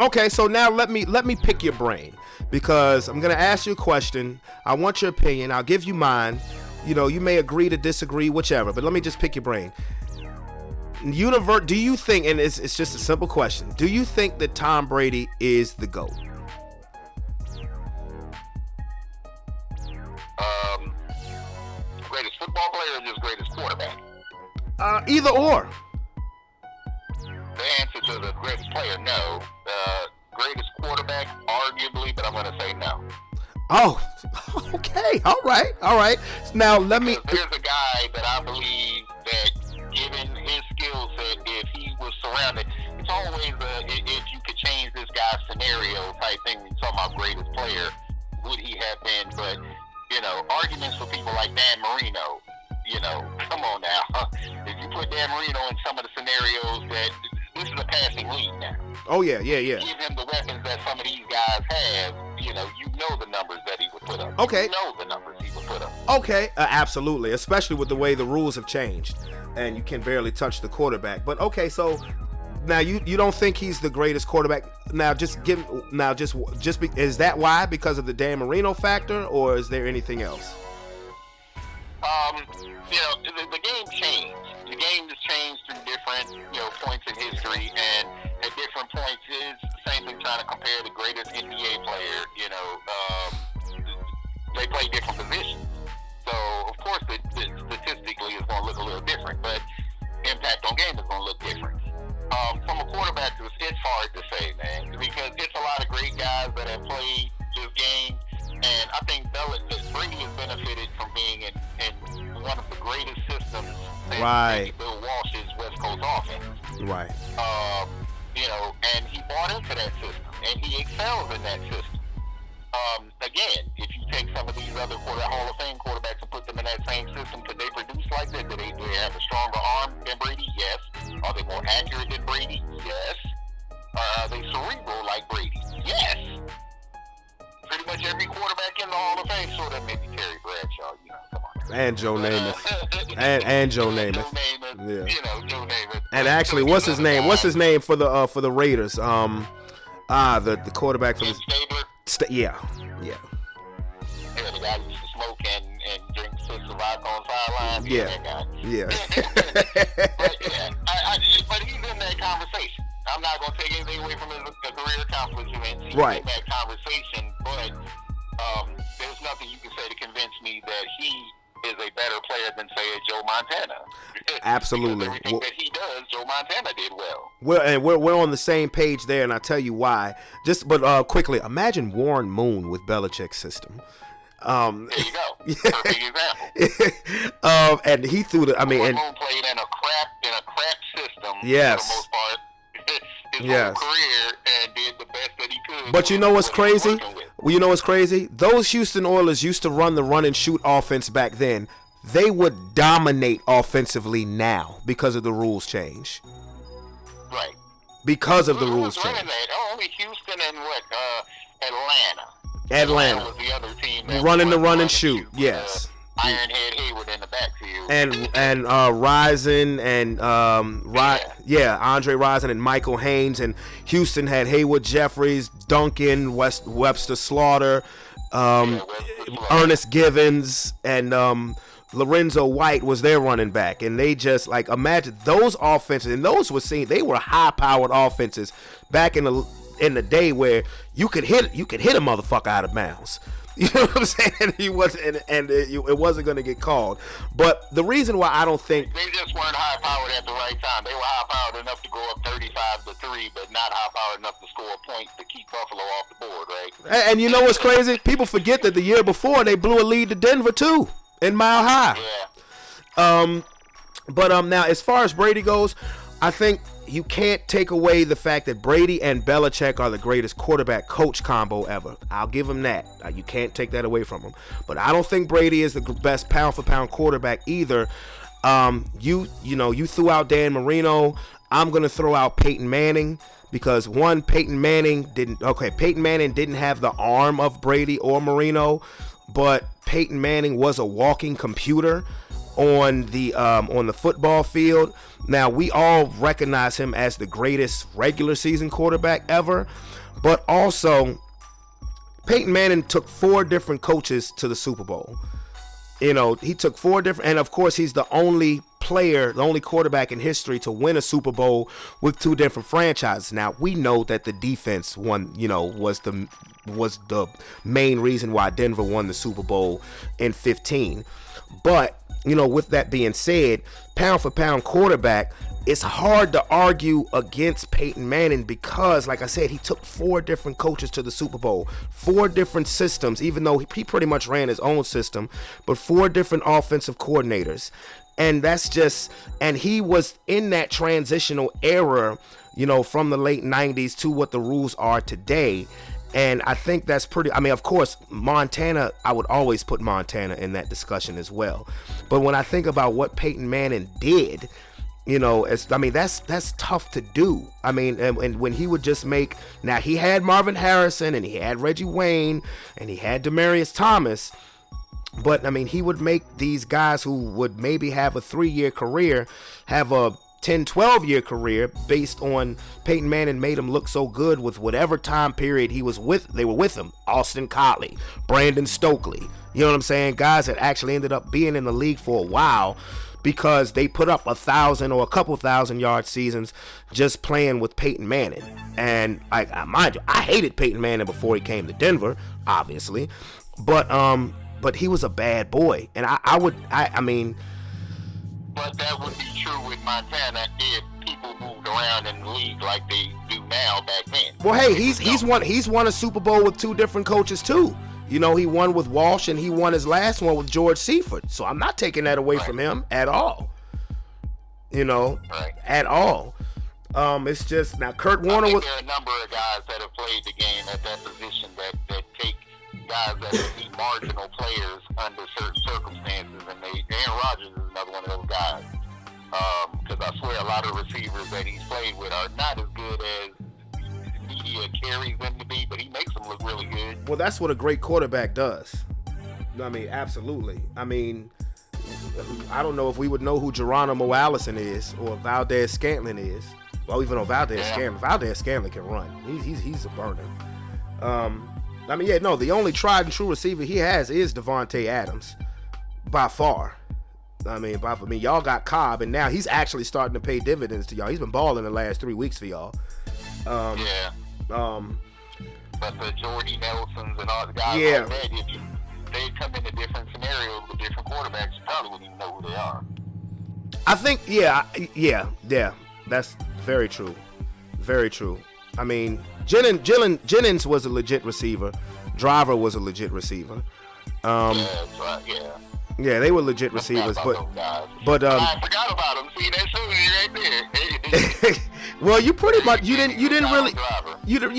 Okay, so now let me pick your brain, because I'm gonna ask you a question. I want your opinion. I'll give you mine. You know, you may agree to disagree, whichever. But let me just pick your brain. Do you think, and it's just a simple question, do you think that Tom Brady is the GOAT? Greatest football player or just greatest quarterback? Either or. The answer to the greatest player, no. Greatest quarterback, arguably, but I'm going to say no. Oh, okay. All right. Now, let me... There's a guy that I believe that, given his skill set, if he was surrounded, it's always if you could change this guy's scenario type thing. When you're talking about greatest player, would he have been? But, you know, arguments for people like Dan Marino, you know, come on now. If you put Dan Marino in some of the scenarios that... This is a passing league now. Oh, yeah. Give him the weapons that some of these guys have, you know the numbers that he would put up. Okay. You know the numbers he would put up. Okay, absolutely, especially with the way the rules have changed, and you can barely touch the quarterback. But okay, so now you don't think he's the greatest quarterback? Now is that why? Because of the Dan Marino factor, or is there anything else? You know, the game changed. The game has changed through different, points in history, and at different points is the same thing trying to compare the greatest NBA player, they play different positions. So, of course, statistically it's going to look a little different, but impact on game is going to look different. From a quarterback, it's hard to say, man, because it's a lot of great guys that have played this game, and I think Brady has benefited from being in one of the greatest systems since Bill Walsh's West Coast offense. Right. And he bought into that system, and he excels in that system. Again, if you take some of these other Hall of Fame quarterbacks and put them in that same system, could they produce like that? Do they have a stronger arm than Brady? Yes. Are they more accurate than Brady? Yes. Are they cerebral like Brady? Yes. Pretty much every quarterback in the Hall of Fame, sort of, maybe Terry Bradshaw, come on. And Joe Namath. and Joe Namath. Yeah. Joe Namath. And actually, what's his name? What's his name for the Raiders? The quarterback for the Yeah, the guy who used to smoke and drink Six of Vodka on sidelines. Yeah. But he's in that conversation. I'm not going to take anything away from his career accomplishments. He's right. in that conversation, but there's nothing you can say to convince me that he is a better player than, say, a Joe Montana. Absolutely. Everything that he does, Joe Montana did well. We're on the same page there, and I'll tell you why. Quickly, imagine Warren Moon with Belichick's system. There you go. Perfect example. And he threw Warren Moon played in a crap system. Yes. For the most part. His whole career, and did the best that he could. But you know what's crazy? Well, you know what's crazy? Those Houston Oilers used to run the run and shoot offense back then. They would dominate offensively now because of the rules change. Right. Because of the rules change. Only Houston and Atlanta. Atlanta was the other team running the run and shoot. Yes. Ironhead Hayward in the backfield. And Rison and Andre Rison and Michael Haynes, and Houston had Haywood Jeffries, Duncan, Webster Slaughter, Ernest Givens, and Lorenzo White was their running back. And they just imagine those offenses, and those they were high powered offenses back in the day where you could hit a motherfucker out of bounds. You know what I'm saying? He wasn't, and it wasn't going to get called. But the reason why I don't think they just weren't high powered at the right time. They were high powered enough to go up 35-3, but not high powered enough to score points to keep Buffalo off the board, right? And you know what's crazy? People forget that the year before they blew a lead to Denver too in Mile High. Yeah. But now as far as Brady goes, I think you can't take away the fact that Brady and Belichick are the greatest quarterback-coach combo ever. I'll give him that. You can't take that away from him. But I don't think Brady is the best pound-for-pound quarterback either. You threw out Dan Marino. I'm going to throw out Peyton Manning because, one, Peyton Manning didn't have the arm of Brady or Marino, but Peyton Manning was a walking computer. on the football field. Now, we all recognize him as the greatest regular season quarterback ever, but also Peyton Manning took 4 different coaches to the Super Bowl. You know, he took 4 different, and of course he's the only quarterback in history to win a Super Bowl with 2 different franchises. Now, we know that the defense won, was the main reason why Denver won the Super Bowl in 15. But, with that being said, pound for pound quarterback, it's hard to argue against Peyton Manning because, like I said, he took 4 different coaches to the Super Bowl, 4 different systems, even though he pretty much ran his own system, but 4 different offensive coordinators. And and he was in that transitional era, from the late 90s to what the rules are today. And I think that's of course, Montana, I would always put Montana in that discussion as well. But when I think about what Peyton Manning did, that's tough to do. And when he would just now he had Marvin Harrison and he had Reggie Wayne and he had Demaryius Thomas, but he would make these guys who would maybe have a 3-year career have a 10-12 year career based on Peyton Manning made him look so good with whatever time period they were with him. Austin Cotley, Brandon Stokely, you know what I'm saying? Guys that actually ended up being in the league for a while because they put up 1,000 or a couple thousand yard seasons just playing with Peyton Manning. And mind you, I hated Peyton Manning before he came to Denver, obviously, but he was a bad boy, and I mean. But that would be true with Montana if people moved around in the league like they do now back then. Well, hey, he's won a Super Bowl with 2 different coaches too. He won with Walsh and he won his last one with George Seifert. So I'm not taking that away from him at all. At all. It's just now Kurt Warner there are a number of guys that have played the game at that position that take guys that would be marginal players under certain circumstances, and Aaron Rodgers is another one of those guys. Because I swear a lot of receivers that he's played with are not as good as media carries them to be, but he makes them look really good. Well, that's what a great quarterback does. Absolutely. I don't know if we would know who Geronimo Allison is or Valdez Scantling is. Well, even though Valdez Scantling can run. He's a burner. The only tried and true receiver he has is Devontae Adams, by far. Y'all got Cobb, and now he's actually starting to pay dividends to y'all. He's been balling the last 3 weeks for y'all. But the Jordy Nelsons and all the guys like that, if they come into different scenarios with different quarterbacks, you probably wouldn't even know who they are. I think, that's very true. Very true. Jennings was a legit receiver. Driver was a legit receiver. That's right, yeah. Yeah, they were legit receivers, but I forgot about them. See, that shows you right there. Well, you pretty much you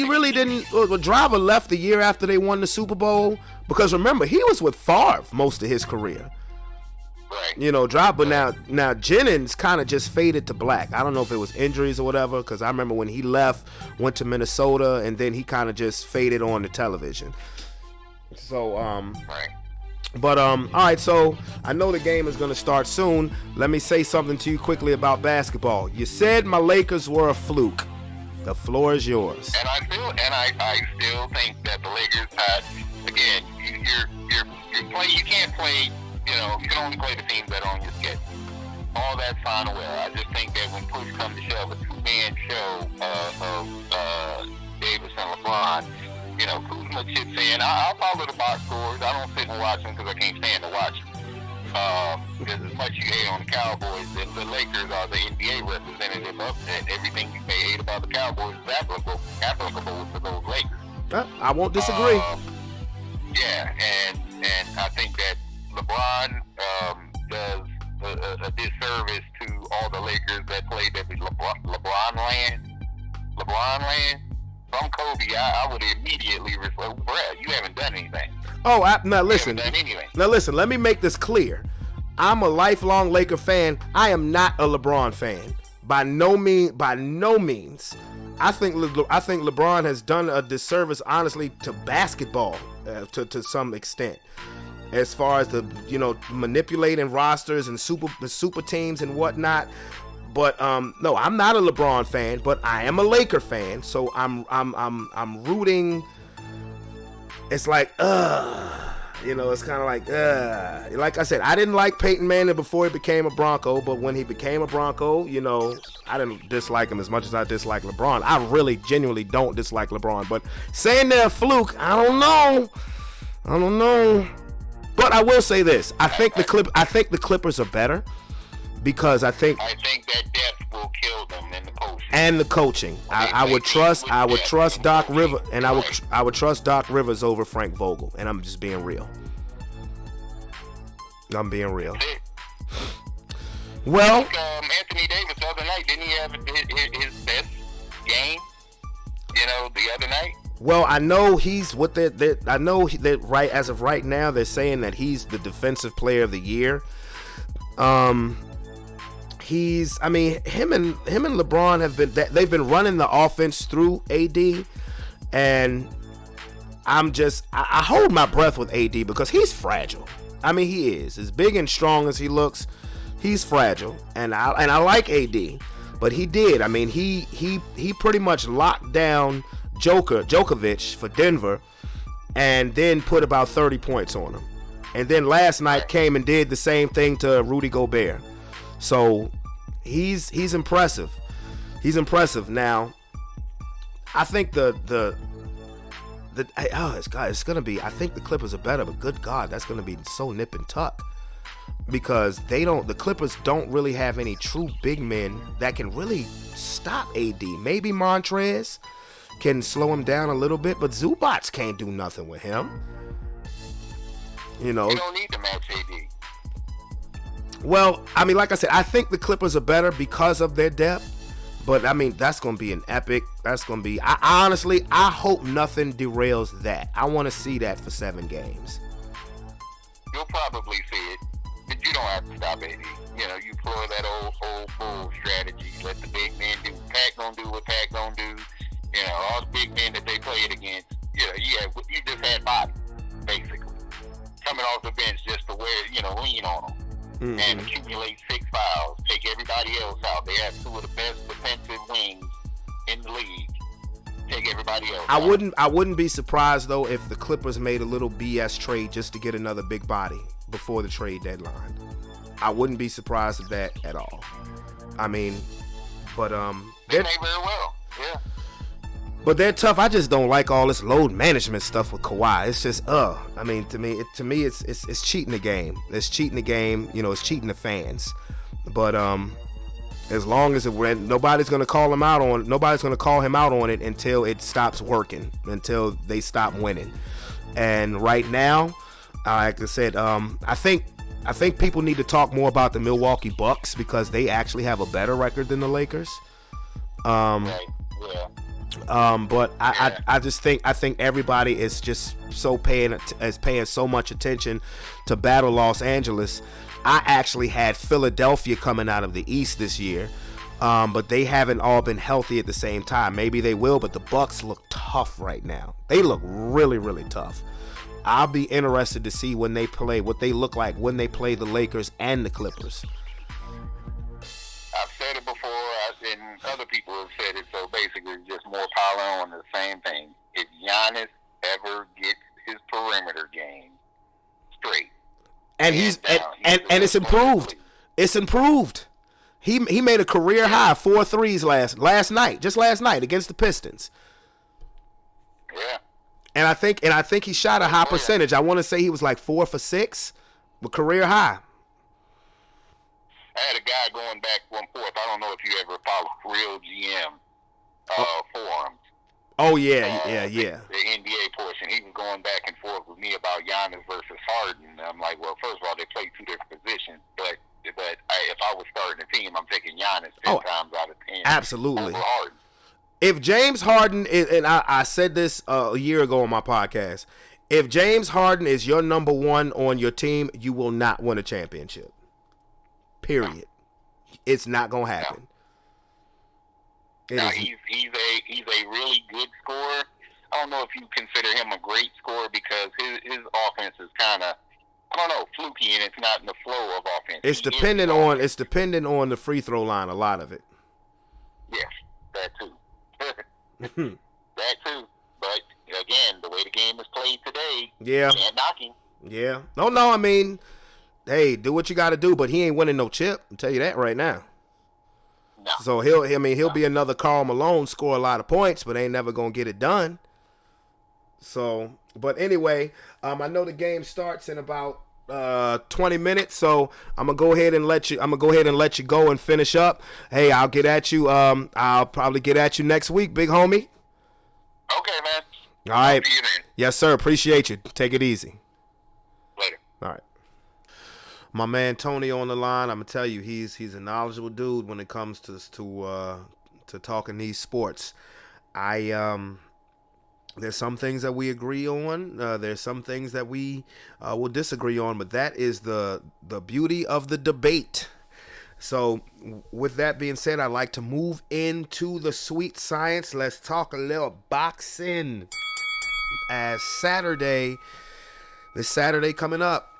really didn't. Well, Driver left the year after they won the Super Bowl because remember he was with Favre most of his career. Right. Driver. Now Jennings kind of just faded to black. I don't know if it was injuries or whatever, because I remember when he left, went to Minnesota, and then he kind of just faded on the television. So right. But all right, so I know the game is going to start soon. Let me say something to you quickly about basketball. You said my Lakers were a fluke. The floor is yours. And I still think that the Lakers had, again, you can't play, you can only play the teams that are on your schedule. All that's fine and well. I just think that when push comes to shove, a 2-man show of Davis and LeBron, Kuzma chips in. I'll follow the box scores. I don't sit and watch them because I can't stand to watch them. Because as much you hate on the Cowboys, the Lakers are the NBA representative of that. Everything you may hate about the Cowboys is applicable to those Lakers. I won't disagree. And I think that LeBron does a disservice to all the Lakers that played that LeBron land. From Kobe, I would immediately respond, Brad, you haven't done anything. Now listen. Let me make this clear. I'm a lifelong Laker fan. I am not a LeBron fan. By no means. I think LeBron has done a disservice, honestly, to basketball to some extent. as far as the manipulating rosters and the super teams and whatnot. But no, I'm not a LeBron fan, but I am a Laker fan. So I'm rooting. It's like it's kind of like I said, I didn't like Peyton Manning before he became a Bronco, but when he became a Bronco, I didn't dislike him as much as I dislike LeBron. I really genuinely don't dislike LeBron, but saying they're a fluke, I don't know. But I will say this: I think the Clippers are better because I think that depth will kill them in the post. And the coaching, I would trust Doc Rivers, and I would trust Doc Rivers over Frank Vogel, and I'm just being real. I'm being real. Well, Anthony Davis the other night, didn't he have his best game? The other night. Well, I know he's what I know that right as of right now they're saying that he's the defensive player of the year. Him and LeBron they've been running the offense through AD, and I hold my breath with AD because he's fragile. He is as big and strong as he looks. He's fragile, and I like AD, but he did. He pretty much locked down Djokovic for Denver, and then put about 30 points on him. And then last night came and did the same thing to Rudy Gobert. So he's impressive. He's impressive. Now, I think it's gonna be. I think the Clippers are better, but good God, that's gonna be so nip and tuck because the Clippers don't really have any true big men that can really stop AD. Maybe Montrez can slow him down a little bit, but Zubats can't do nothing with him. You don't need to match AD. Well, like I said, I think the Clippers are better because of their depth. But that's gonna be an epic. That's gonna be. I hope nothing derails that. I want to see that for 7 games. You'll probably see it, but you don't have to stop AD. You employ that old bull strategy. Let the big men do. Pat gonna do what Pat gonna do. All the big men that they played against. You just had body, basically, coming off the bench just to lean on them. Mm-hmm. And accumulate 6 fouls, take everybody else out. They have 2 of the best defensive wings in the league. Take everybody else out. I wouldn't be surprised though if the Clippers made a little BS trade just to get another big body before the trade deadline. I wouldn't be surprised at that at all. They may very well, yeah. But they're tough. I just don't like all this load management stuff with Kawhi. It's just, to me, it's cheating the game. It's cheating the game. It's cheating the fans. But as long as nobody's gonna call him out on it until it stops working, until they stop winning. And right now, like I said, I think people need to talk more about the Milwaukee Bucks because they actually have a better record than the Lakers. Right. Yeah. But I think everybody is just paying so much attention to Battle Los Angeles. I actually had Philadelphia coming out of the East this year, but they haven't all been healthy at the same time. Maybe they will, but the Bucks look tough right now. They look really, really tough. I'll be interested to see when they play what they look like when they play the Lakers and the Clippers. I've said it before, and other people have said it, so basically it's just more power on the same thing. If Giannis ever gets his perimeter game straight, and it's improved. It's improved. He made a career high 4 threes last night against the Pistons. Yeah. And I think he shot a high percentage. I want to say he was like 4 for 6, but career high. I had a guy going back and forth. I don't know if you ever followed Real GM forums. Oh yeah. The NBA portion. He was going back and forth with me about Giannis versus Harden. I'm like, well, first of all, they play 2 different positions, but if I was starting a team, I'm taking Giannis 10 times out of 10. Absolutely. Over Harden. If James Harden is, and I said this a year ago on my podcast, if James Harden is your number 1 on your team, you will not win a championship. Period. It's not gonna happen. Now he's a really good scorer. I don't know if you consider him a great scorer because his offense is kind of I don't know, fluky, and it's not in the flow of offense. It's He is the offense. dependent on the free throw line. A lot of it. Yes, that too. That too. But again, the way the game is played today, Yeah. you can't knock him. Yeah. No. I mean, hey, do what you got to do, but he ain't winning no chip. I'll tell you that right now. No. So he'll be another Karl Malone, score a lot of points, but ain't never gonna get it done. So, but anyway, I know the game starts in about 20 minutes, so I'm gonna go ahead and let you go and finish up. Hey, I'll get at you. I'll probably get at you next week, big homie. Okay, man. All right. See you then. Yes, sir. Appreciate you. Take it easy. Later. All right. My man Tony on the line. I'm gonna tell you, he's a knowledgeable dude when it comes to talking these sports. There's some things that we agree on. There's some things that we will disagree on, but that is the beauty of the debate. So, with that being said, I'd like to move into the sweet science. Let's talk a little boxing. As this Saturday coming up,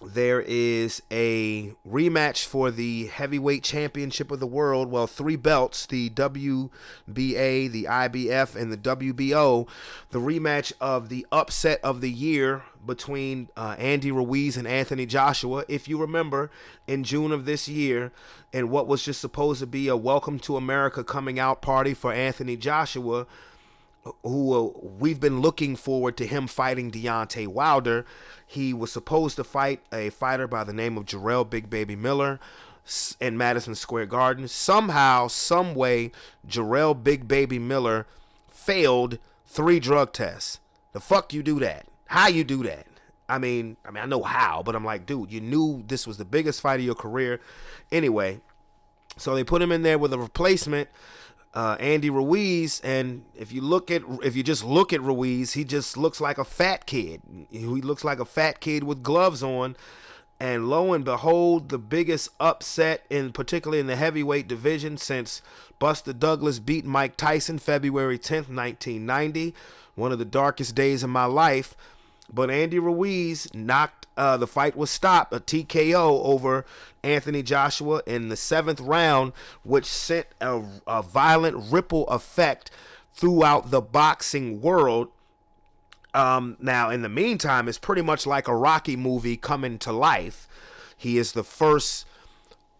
there is a rematch for the heavyweight championship of the world. Well, 3 belts, the WBA, the IBF, and the WBO. The rematch of the upset of the year between Andy Ruiz and Anthony Joshua. If you remember, in June of this year, and what was just supposed to be a welcome to America coming out party for Anthony Joshua, who we've been looking forward to him fighting Deontay Wilder. He was supposed to fight a fighter by the name of Jarrell Big Baby Miller in Madison Square Garden. Somehow, some way, Jarrell Big Baby Miller failed 3 drug tests. The fuck you do that? How you do that? I mean, I know how, but I'm like, dude, you knew this was the biggest fight of your career. Anyway, so they put him in there with a replacement, Andy Ruiz, and if you just look at Ruiz, he just looks like a fat kid. He looks like a fat kid with gloves on. And lo and behold, the biggest upset, particularly in the heavyweight division, since Buster Douglas beat Mike Tyson February 10th, 1990. One of the darkest days of my life. But Andy Ruiz the fight was stopped, a TKO over Anthony Joshua in the 7th round, which sent a violent ripple effect throughout the boxing world. Now, in the meantime, it's pretty much like a Rocky movie coming to life. He is the first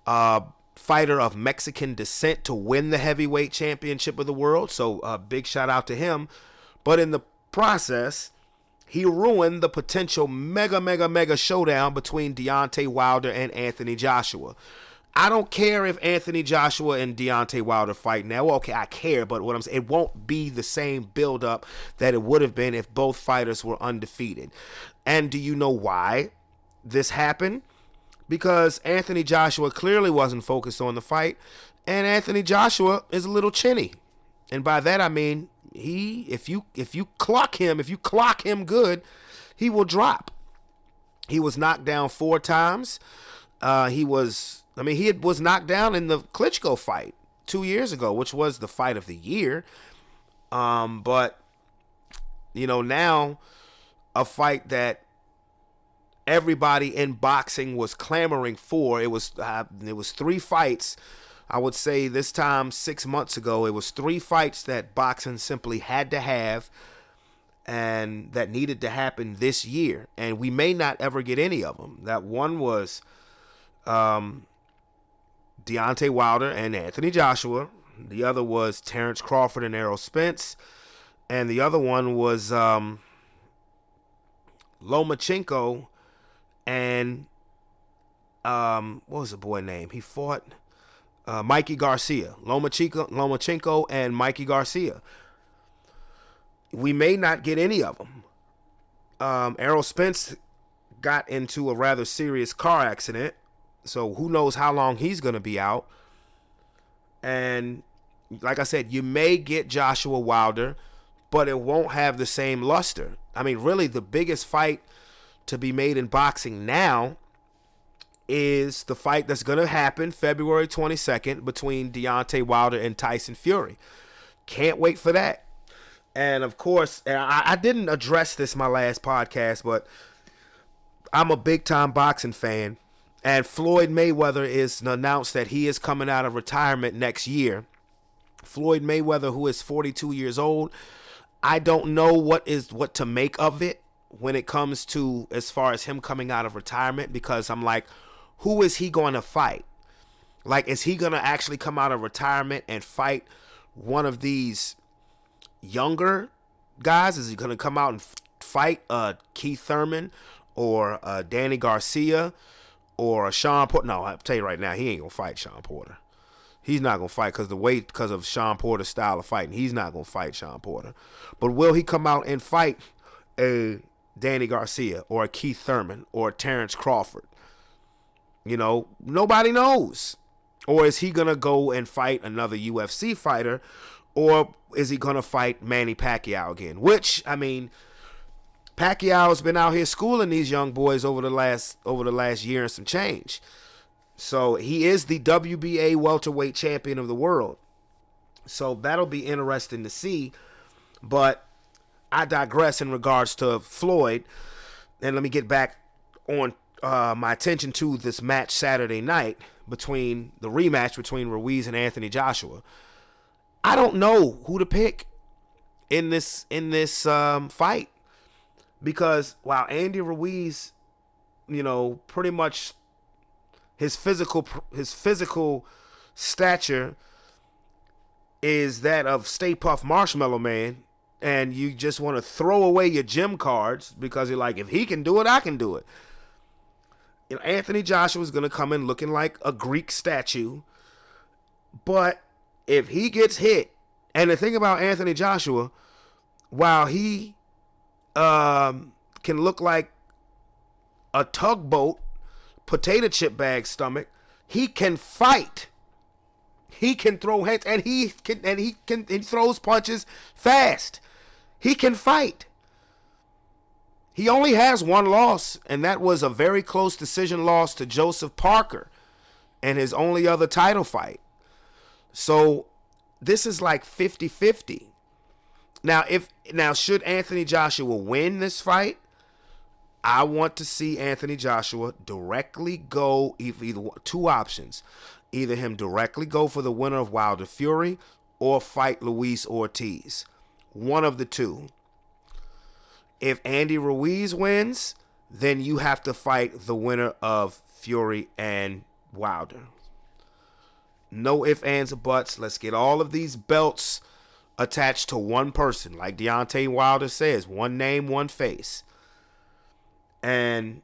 fighter of Mexican descent to win the heavyweight championship of the world, so big shout out to him. But in the process, he ruined the potential mega showdown between Deontay Wilder and Anthony Joshua. I don't care if Anthony Joshua and Deontay Wilder fight now. Well, okay, I care, but what I'm saying, it won't be the same build-up that it would have been if both fighters were undefeated. And do you know why this happened? Because Anthony Joshua clearly wasn't focused on the fight, and Anthony Joshua is a little chinny. And by that I mean, if you clock him good, he will drop. He was knocked down 4 times. He was knocked down in the Klitschko fight 2 years ago, which was the fight of the year. But now a fight that everybody in boxing was clamoring for. It was 3 fights. I would say this time 6 months ago, it was 3 fights that boxing simply had to have and that needed to happen this year. And we may not ever get any of them. That one was Deontay Wilder and Anthony Joshua. The other was Terrence Crawford and Errol Spence. And the other one was Lomachenko and what was the boy name? He fought Mikey Garcia. Lomachenko and Mikey Garcia. We may not get any of them. Errol Spence got into a rather serious car accident, so who knows how long he's going to be out. And like I said, you may get Joshua Wilder, but it won't have the same luster. I mean, really, the biggest fight to be made in boxing now is the fight that's going to happen February 22nd between Deontay Wilder and Tyson Fury. Can't wait for that. And of course, I didn't address this in my last podcast, but I'm a big time boxing fan, and Floyd Mayweather is announced that he is coming out of retirement next year. Floyd Mayweather, who is 42 years old, I don't know what to make of it when it comes to as far as him coming out of retirement, because I'm like, who is he going to fight? Like, is he going to actually come out of retirement and fight one of these younger guys? Is he going to come out and fight Keith Thurman or Danny Garcia or Sean Porter? No, I'll tell you right now, he ain't going to fight Sean Porter. He's not going to fight because of Sean Porter's style of fighting. He's not going to fight Sean Porter. But will he come out and fight a Danny Garcia or a Keith Thurman or a Terrence Crawford? You know, nobody knows. Or is he going to go and fight another UFC fighter? Or is he going to fight Manny Pacquiao again? Which, I mean, Pacquiao's been out here schooling these young boys over the last year and some change. So he is the WBA welterweight champion of the world. So that'll be interesting to see. But I digress in regards to Floyd. And let me get back on my attention to this match Saturday night, between the rematch between Ruiz and Anthony Joshua. I don't know who to pick in this fight, because while Andy Ruiz, you know, pretty much his physical stature is that of Stay Puft Marshmallow Man, and you just want to throw away your gym cards because you're like, if he can do it, I can do it. You know, Anthony Joshua is going to come in looking like a Greek statue, but if he gets hit, and the thing about Anthony Joshua, while he can look like a tugboat, potato chip bag stomach, he can fight. He can throw hands, and he throws punches fast. He can fight. He only has one loss, and that was a very close decision loss to Joseph Parker in his only other title fight. So this is like 50-50. Now, should Anthony Joshua win this fight, I want to see Anthony Joshua directly go, either two options. Either him directly go for the winner of Wilder Fury or fight Luis Ortiz. One of the two. If Andy Ruiz wins, then you have to fight the winner of Fury and Wilder. No ifs, ands, or buts. Let's get all of these belts attached to one person. Like Deontay Wilder says, one name, one face. And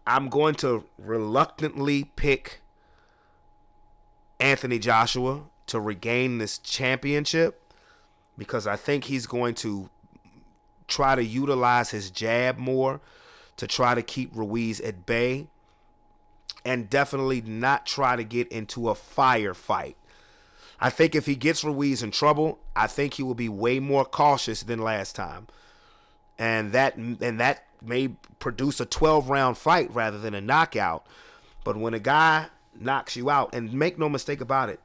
I'm going to reluctantly pick Anthony Joshua to regain this championship, because I think he's going to try to utilize his jab more to try to keep Ruiz at bay, and definitely not try to get into a firefight. I think if he gets Ruiz in trouble, I think he will be way more cautious than last time. And that may produce a 12-round fight rather than a knockout. But when a guy knocks you out, and make no mistake about it,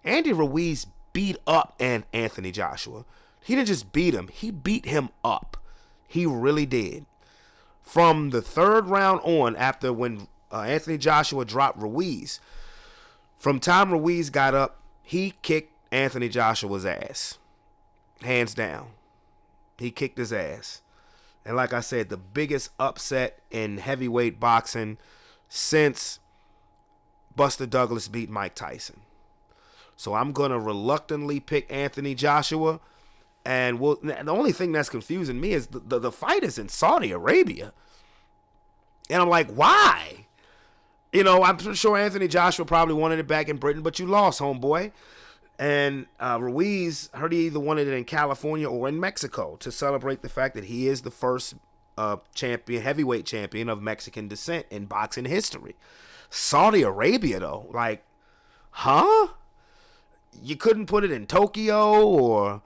Andy Ruiz beat up Anthony Joshua. He didn't just beat him, he beat him up. He really did. From the third round on, after when Anthony Joshua dropped Ruiz, from time Ruiz got up, he kicked Anthony Joshua's ass. Hands down. He kicked his ass. And like I said, the biggest upset in heavyweight boxing since Buster Douglas beat Mike Tyson. So I'm going to reluctantly pick Anthony Joshua. And the only thing that's confusing me is the fight is in Saudi Arabia. And I'm like, why? You know, I'm sure Anthony Joshua probably wanted it back in Britain, but you lost, homeboy. And Ruiz heard he either wanted it in California or in Mexico to celebrate the fact that he is the first heavyweight champion of Mexican descent in boxing history. Saudi Arabia, though, like, huh? You couldn't put it in Tokyo or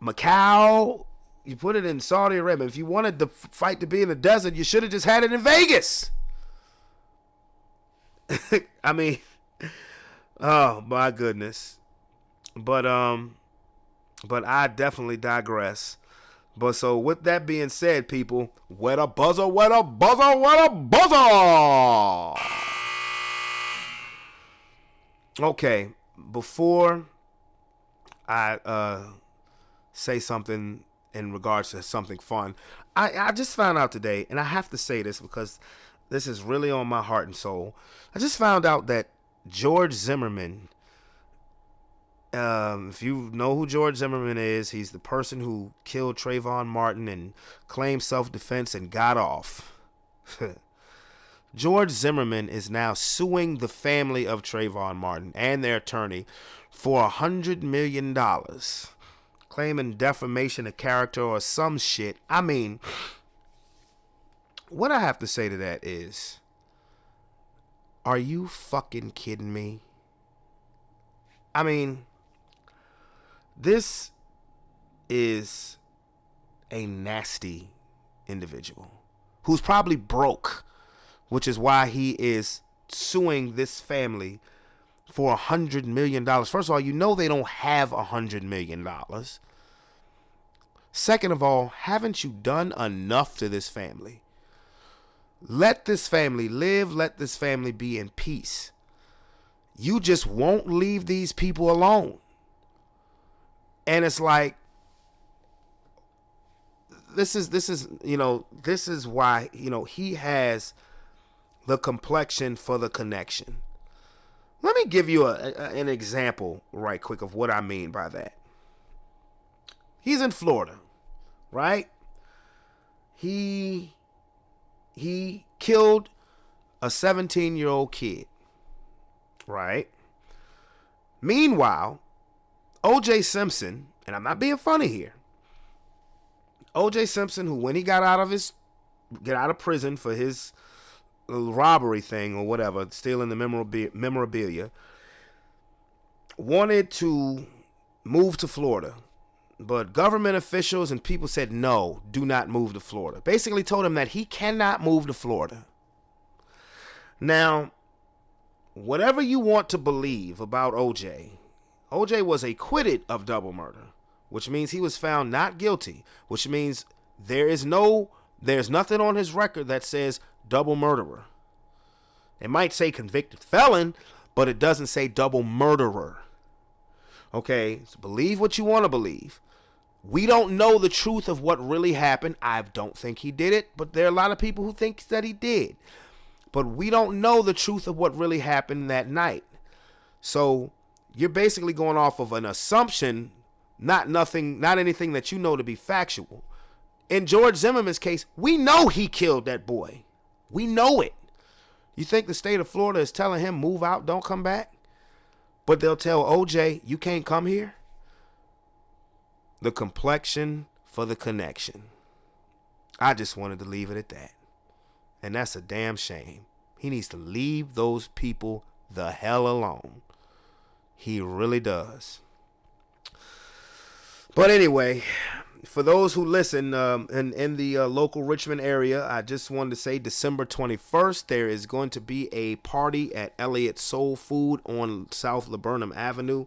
Macau. You put it in Saudi Arabia. If you wanted the fight to be in the desert, you should have just had it in Vegas. I mean, oh my goodness. But I definitely digress. But so with that being said, people, wet a buzzer, wet a buzzer, wet a buzzer. Okay, before I say something in regards to something fun, I just found out today, and I have to say this because this is really on my heart and soul. I just found out that George Zimmerman, if you know who George Zimmerman is, he's the person who killed Trayvon Martin and claimed self-defense and got off. George Zimmerman is now suing the family of Trayvon Martin and their attorney for $100 million, claiming defamation of character or some shit. I mean, what I have to say to that is, are you fucking kidding me? I mean, this is a nasty individual who's probably broke, which is why he is suing this family for $100 million. First of all, you know they don't have $100 million. Second of all, haven't you done enough to this family? Let this family live. Let this family be in peace. You just won't leave these people alone. And it's like, this is why, he has the complexion for the connection. Let me give you an example right quick of what I mean by that. He's in Florida, right? He killed a 17-year-old kid, right? Meanwhile, O.J. Simpson, and I'm not being funny here, O.J. Simpson, who when he got out of prison for his robbery thing or whatever, stealing the memorabilia, wanted to move to Florida. But government officials and people said, no, do not move to Florida. Basically told him that he cannot move to Florida. Now, whatever you want to believe about OJ was acquitted of double murder, which means he was found not guilty, which means there's nothing on his record that says double murderer. It might say convicted felon, but it doesn't say double murderer. Okay, so believe what you want to believe. We don't know the truth of what really happened. I don't think he did it, but there are a lot of people who think that he did. But we don't know the truth of what really happened that night. So you're basically going off of an assumption, not anything that you know to be factual. In George Zimmerman's case, we know he killed that boy. We know it. You think the state of Florida is telling him, move out, don't come back? But they'll tell OJ, you can't come here? The complexion for the connection. I just wanted to leave it at that. And that's a damn shame. He needs to leave those people the hell alone. He really does. But anyway, for those who listen in the local Richmond area, I just wanted to say December 21st, there is going to be a party at Elliott's Soul Food on South Laburnum Avenue.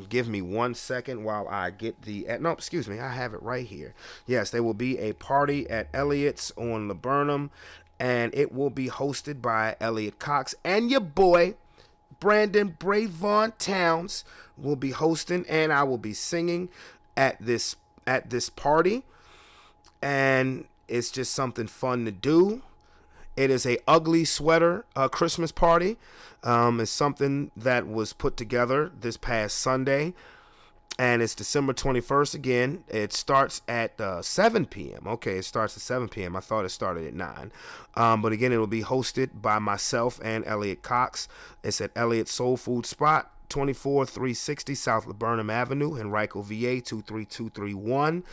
Give me 1 second while I get I have it right here. Yes, there will be a party at Elliott's on Laburnum, and it will be hosted by Elliot Cox and your boy Brandon Bravon Towns will be hosting, and I will be singing at this party, and it's just something fun to do. It is a ugly sweater Christmas party. It's something that was put together this past Sunday, and it's December 21st again. It starts at 7 p.m. Okay, it starts at 7 p.m. I thought it started at 9. But again, it will be hosted by myself and Elliot Cox. It's at Elliott's Soul Food Spot, 24360 South Laburnum Avenue, Henrico, VA 23231.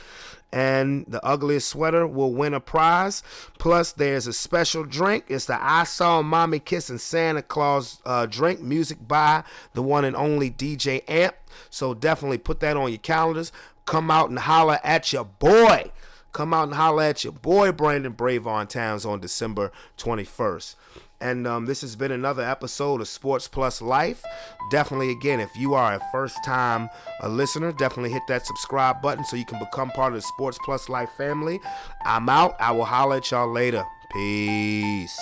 And the ugliest sweater will win a prize. Plus, there's a special drink. It's the I Saw Mommy Kissing Santa Claus drink. Music by the one and only DJ Amp. So definitely put that on your calendars. Come out and holler at your boy. Come out and holler at your boy Brandon Bravon Towns on December 21st. And this has been another episode of Sports Plus Life. Definitely, again, if you are a first-time listener, definitely hit that subscribe button so you can become part of the Sports Plus Life family. I'm out. I will holler at y'all later. Peace.